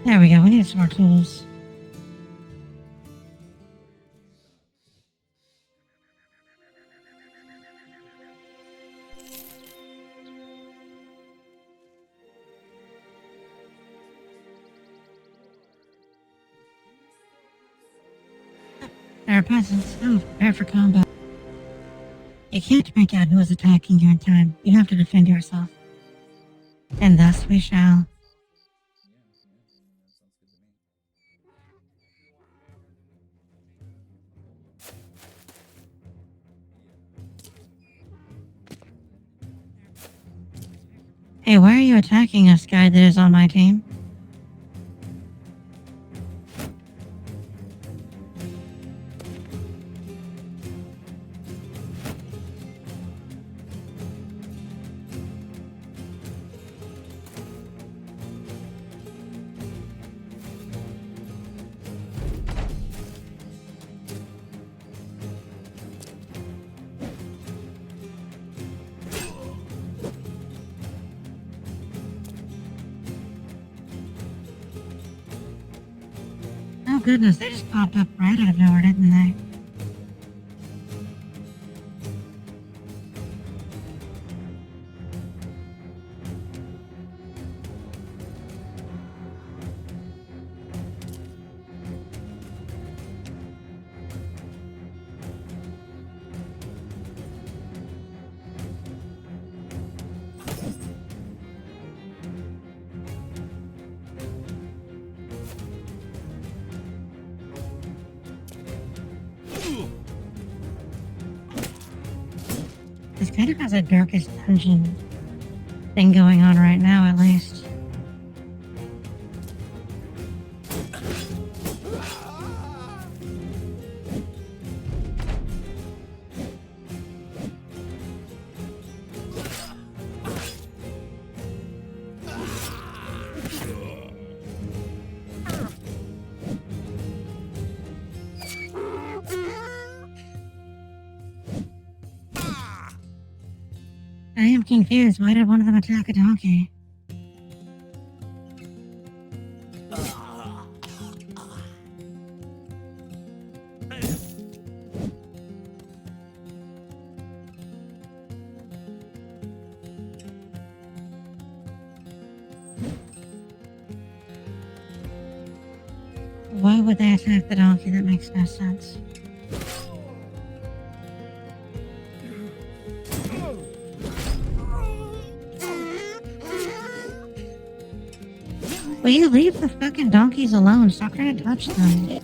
S1: There we go, we need some more tools. There are peasants. Oh, prepare for combat. You can't make out who is attacking you in time. You have to defend yourself. And thus we shall. Hey, why are you attacking us, guy that is on my team? Oh goodness, they just popped up right out of nowhere, didn't they? kind of has a darkest dungeon thing going on right now, at least. I am confused. Why did one of them attack a donkey? Why would they attack the donkey? That makes no sense. Will you leave the fucking donkeys alone? Stop trying to touch them.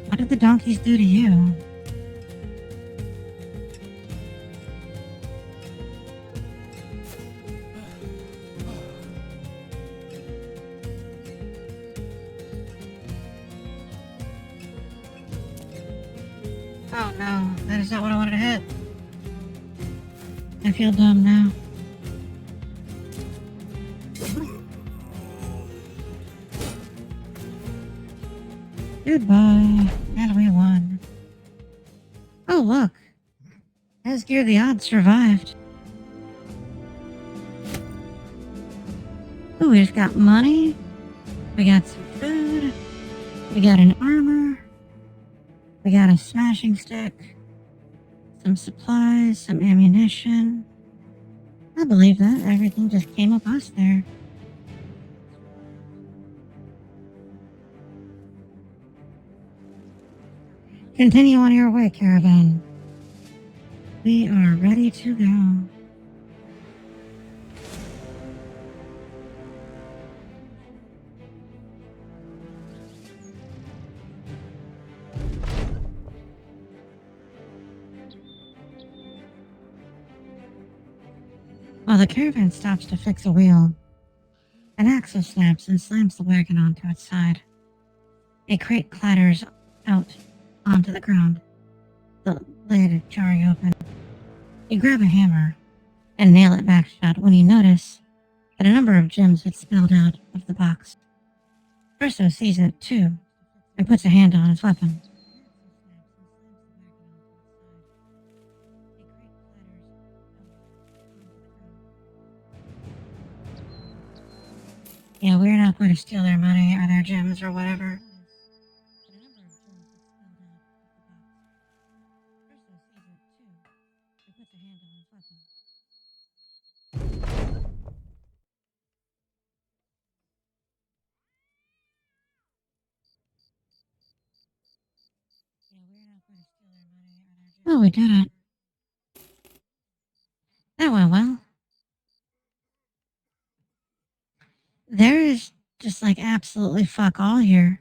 S1: What did the donkeys do to you? Oh no, that is not what I wanted to hit. I feel dumb now. Goodbye. And we won. Oh look. As Gear the Odds survived. Ooh, we just got money. We got some food. We got an armor. We got a smashing stick. Some supplies, some ammunition. I believe that. Everything just came up us there. Continue on your way, caravan. We are ready to go. While the caravan stops to fix a wheel, an axle snaps and slams the wagon onto its side. A crate clatters out onto the ground, the lid jarring open. You grab a hammer and nail it back shut when you notice that a number of gems had spilled out of the box. Urso sees it too and puts a hand on his weapon. Yeah, we're not going to steal their money or their gems or whatever. Oh, we did it. That went well. There is just like absolutely fuck all here.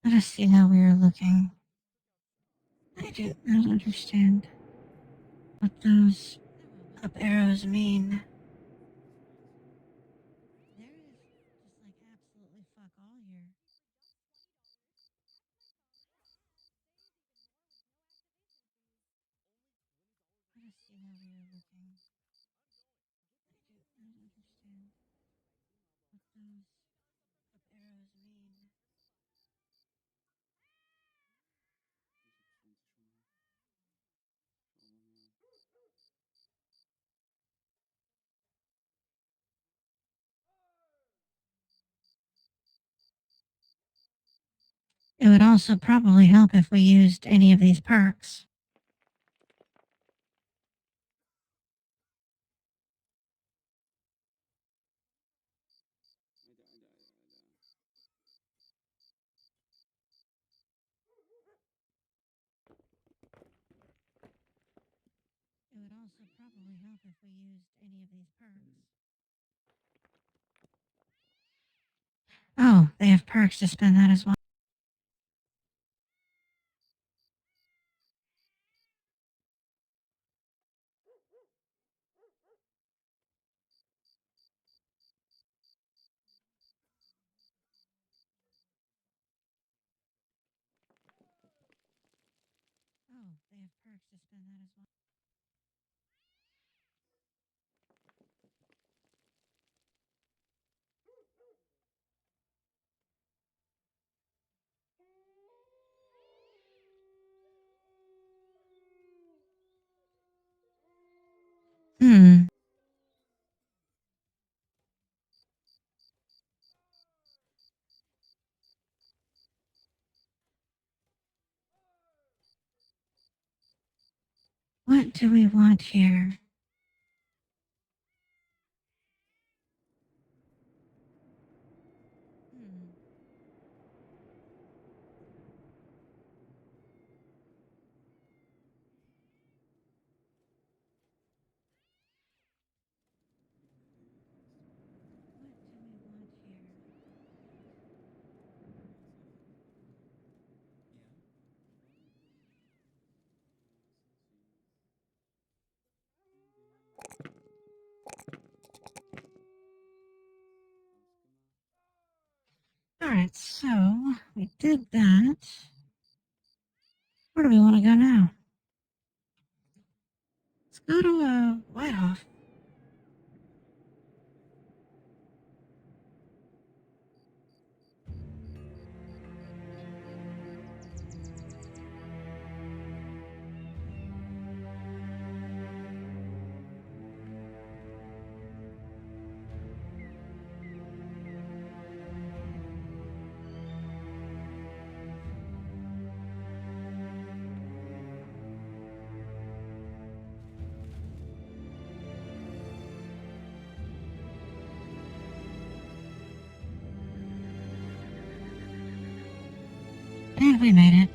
S1: Let us see how we are looking. I do not understand what those up arrows mean. There is just like absolutely fuck all here. Let us see how we are looking. I do not understand what those up arrows mean. It would also probably help if we used any of these perks. It would also probably help if we used any of these perks. Oh, they have perks to spend that as well. have perks to spend that as well. Hmm. What do we want here? Alright, so we did that. Where do we want to go now? Let's go to Whitehoff. And we made it.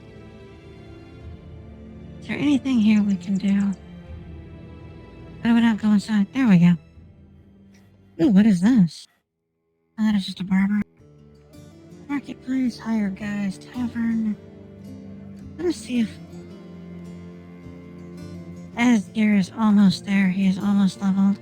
S1: Is there anything here we can do? Why do we not go inside? There we go. Ooh, what is this? Oh, that is just a barber. Marketplace, hire guys, tavern. Let us see if... Asgear is almost there. He is almost leveled.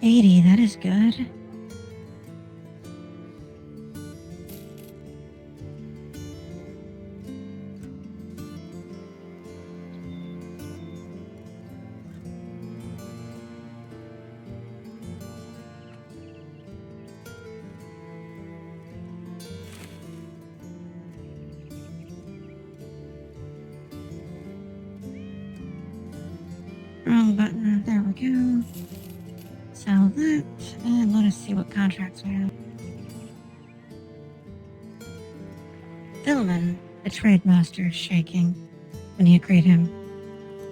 S1: $80, that is good. Wrong button, there we go. Sell that, and let us see what contracts we have. Philman, the trade master, is shaking when you greet him.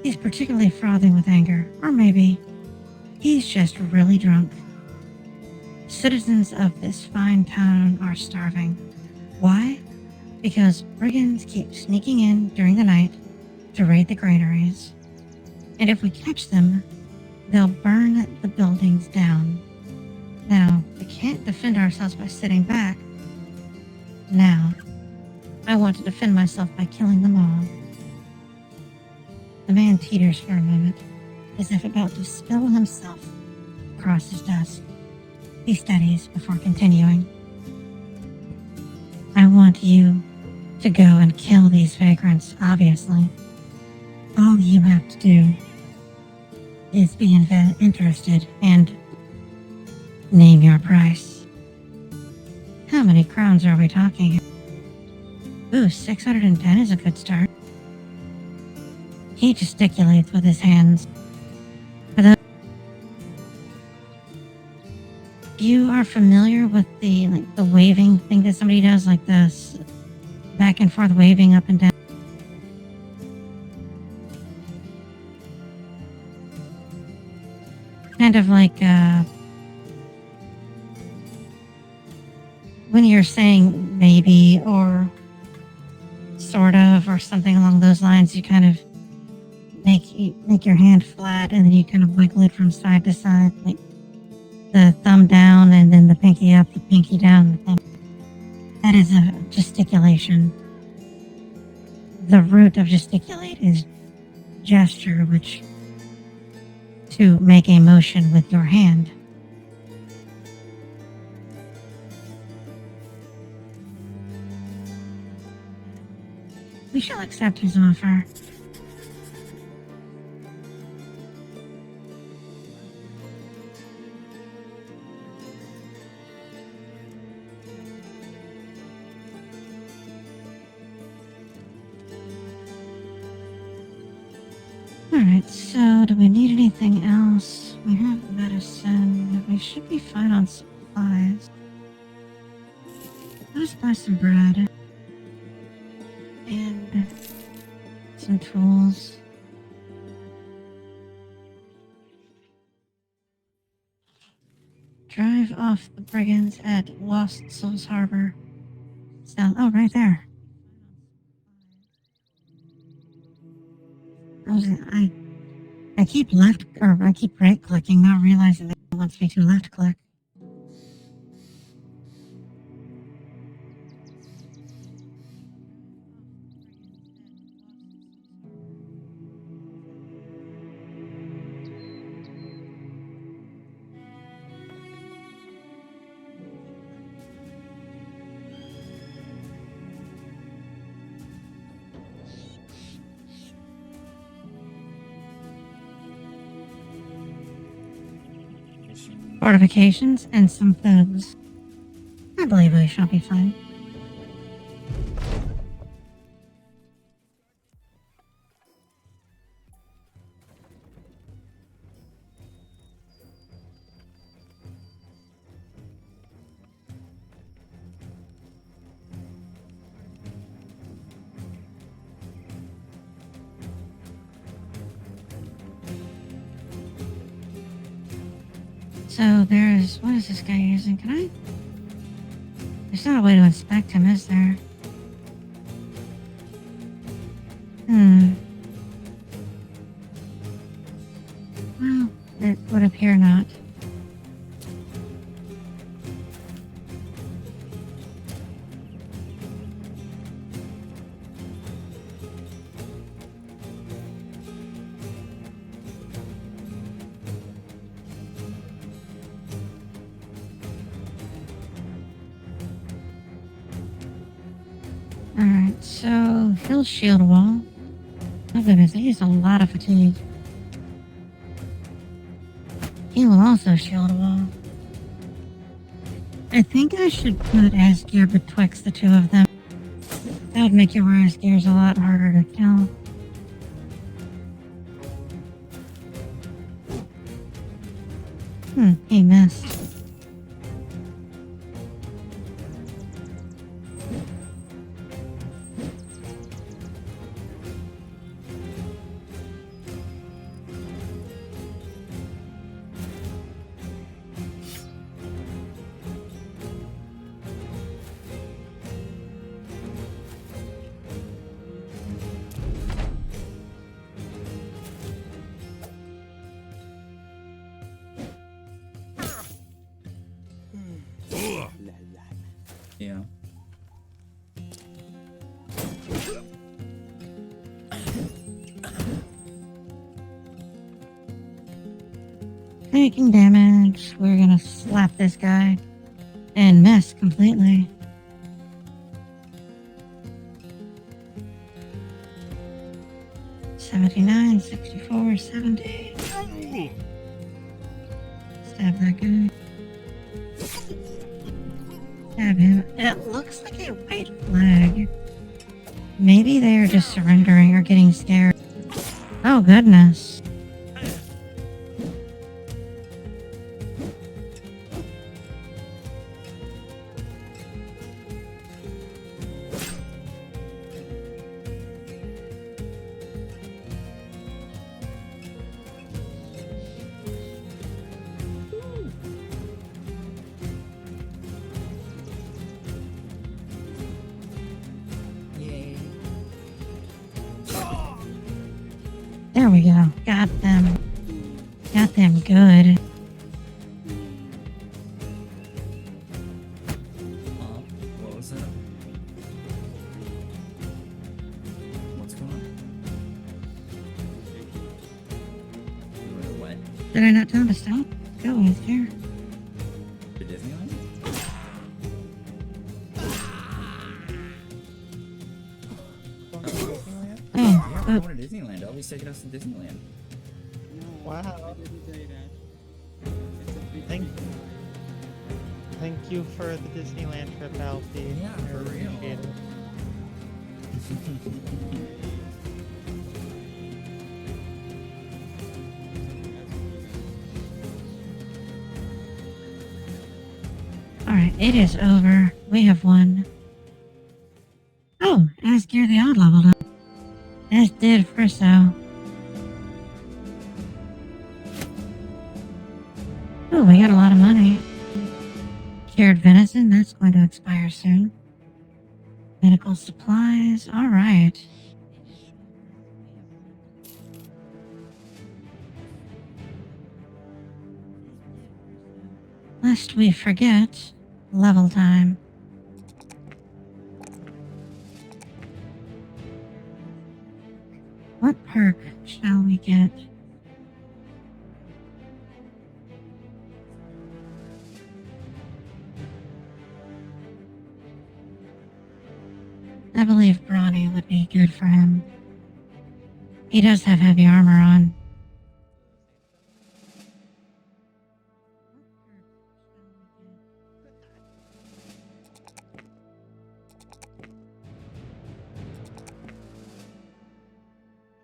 S1: He's particularly frothing with anger, or maybe he's just really drunk. Citizens of this fine town are starving. Why? Because brigands keep sneaking in during the night to raid the granaries. And if we catch them, they'll burn the buildings down. Now, we can't defend ourselves by sitting back. Now, I want to defend myself by killing them all. The man teeters for a moment, as if about to spill himself across his desk. He studies before continuing. I want you to go and kill these vagrants, obviously. All you have to do is be interested and name your price. How many crowns are we talking? Ooh, 610 is a good start. He gesticulates with his hands. You are familiar with the waving thing that somebody does, like this back and forth waving up and down? Kind of like when you're saying maybe or sort of or something along those lines, you kind of make your hand flat and then you kind of wiggle it from side to side, like the thumb down and then the pinky up, the pinky down, the thumb. That is a gesticulation. The root of gesticulate is gesture, which to make a motion with your hand. We shall accept his offer. Alright, so do we need anything else? We have medicine. We should be fine on supplies. Let us buy some bread. And some tools. Drive off the brigands at Lost Souls Harbor. So, oh, right there. I keep I keep right clicking, not realizing that it wants me to left click. Fortifications and some thugs. I believe we shall be fine. So there's, what is this guy using? Can I? There's not a way to inspect him, is there? Well, it would appear not. Alright, so he'll shield wall. Oh goodness, I used a lot of fatigue. He will also shield wall. I think I should put Asgear betwixt the two of them. That would make your Asgears a lot harder to kill. He missed.
S2: Yeah.
S1: Taking damage. We're gonna slap this guy and miss completely. $79, $64, $70. Stab that guy. Stab him. It looks like a white flag. Maybe they are just surrendering or getting scared. Oh goodness. There we go. Got them. Got them good.
S2: What was that?
S1: Did I not tell him to stop? Go, he's here.
S2: To Disneyland?
S1: Oh,
S2: Yeah, we're going to Disneyland. Always taking us to Disneyland.
S3: Wow.
S4: I didn't say that. It's a big
S3: Thank-
S4: thing.
S3: Thank you for the Disneyland trip, Alfie.
S2: Yeah,
S3: I
S2: for real.
S3: appreciate it.
S1: alright, it is over. We have won. Oh, as Gear the Odd leveled up. As did Frisso. Oh, we got a lot of money. Cured venison, that's going to expire soon. Medical supplies, alright. Lest we forget, level time. What perk shall we get? I believe Brawny would be good for him. He does have heavy armor on.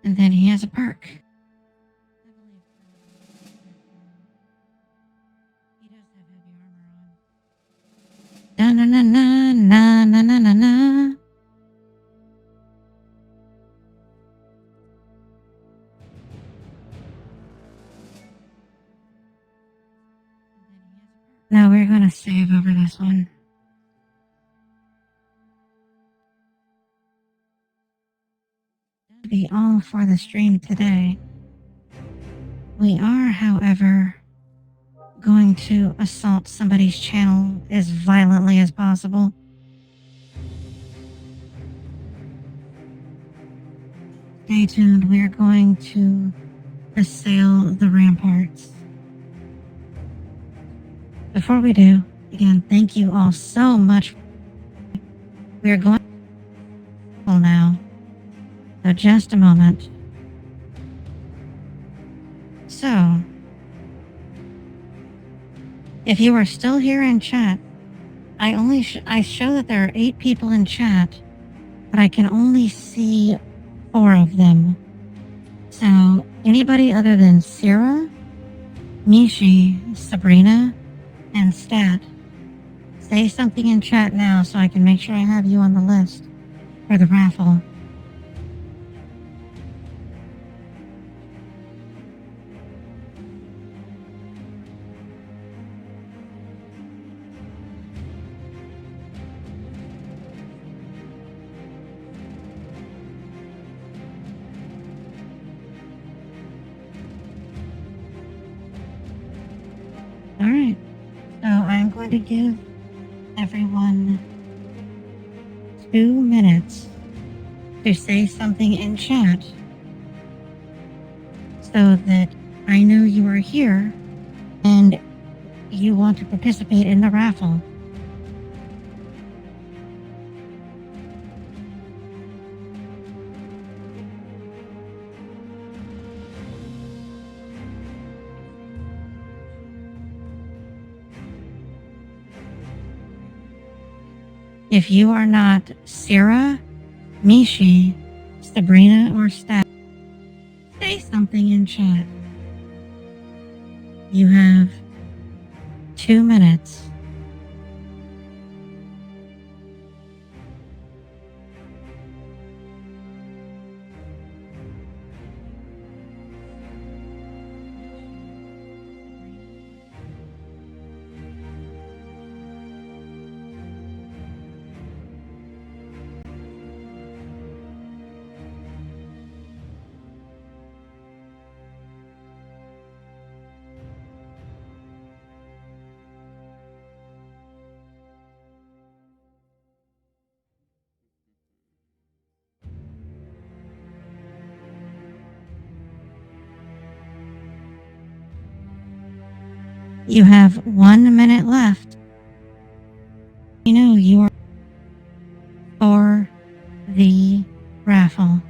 S1: And then he has a perk. He does have heavy armor on. Na na na na na na na na. Now we're gonna save over this one. That'll be all for the stream today. We are, however, going to assault somebody's channel as violently as possible. Stay tuned. We are going to assail the ramparts. Before we do, again, thank you all so much. We are going now. So just a moment. So, if you are still here in chat, I show that there are 8 people in chat, but I can only see 4 of them. So anybody other than Sarah, Mishi, Sabrina, and Stat, say something in chat now so I can make sure I have you on the list for the raffle. Alright, so I'm going to give everyone 2 minutes to say something in chat so that I know you are here and you want to participate in the raffle. If you are not Sarah, Mishi, Sabrina, or Stat, say something in chat. You have 2 minutes. You have 1 minute left. You know you are for the raffle.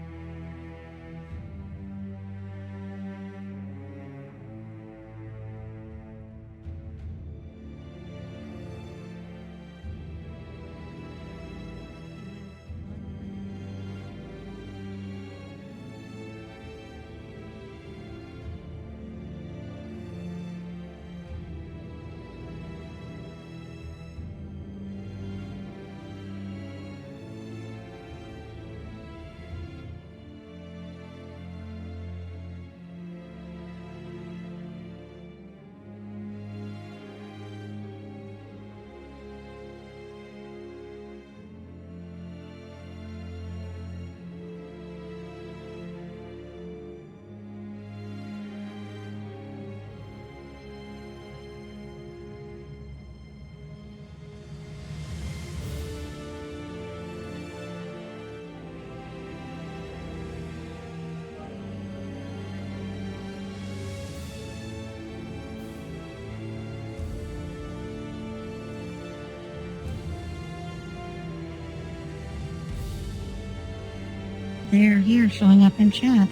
S1: They're here showing up in chat.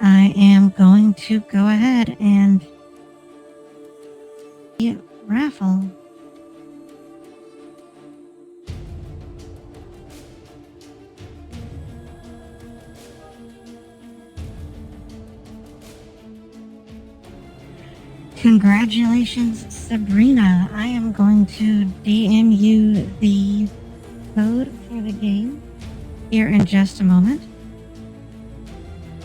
S1: I am going to go ahead and raffle. Congratulations, Sabrina. I am going to DM you the code for the game here in just a moment.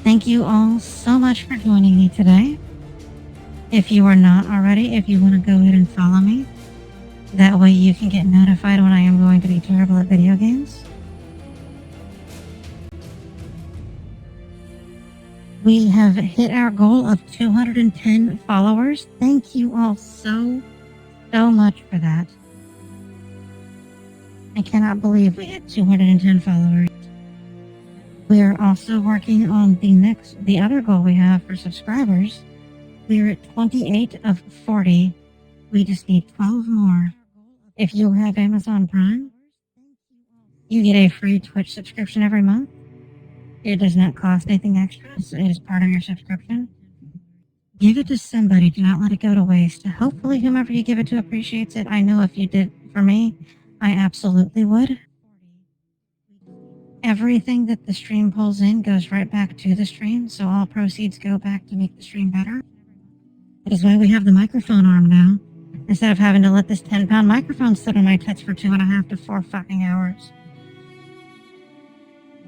S1: Thank you all so much for joining me today. If you are not already, if you want to go ahead and follow me, that way you can get notified when I am going to be terrible at video games. We have hit our goal of 210 followers. Thank you all so much for that. I cannot believe we hit 210 followers. We are also working on the other goal we have for subscribers. We are at 28 of 40. We just need 12 more. If you have Amazon Prime, you get a free Twitch subscription every month. It does not cost anything extra, so it is part of your subscription. Give it to somebody. Do not let it go to waste. Hopefully, whomever you give it to appreciates it. I know if you did for me, I absolutely would. Everything that the stream pulls in goes right back to the stream, so all proceeds go back to make the stream better. That is why we have the microphone arm now, instead of having to let this 10-pound microphone sit on my tits for 2.5 to 4 fucking hours.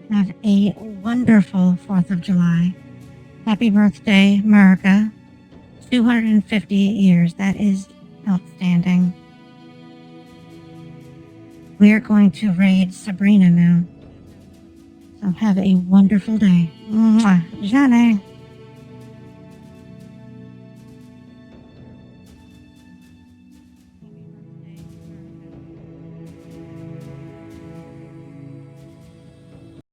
S1: Have a wonderful 4th of July. Happy birthday, Murica. 250 years. That is outstanding. We are going to raid Sabrina now. So have a wonderful day. Mwah. Jane.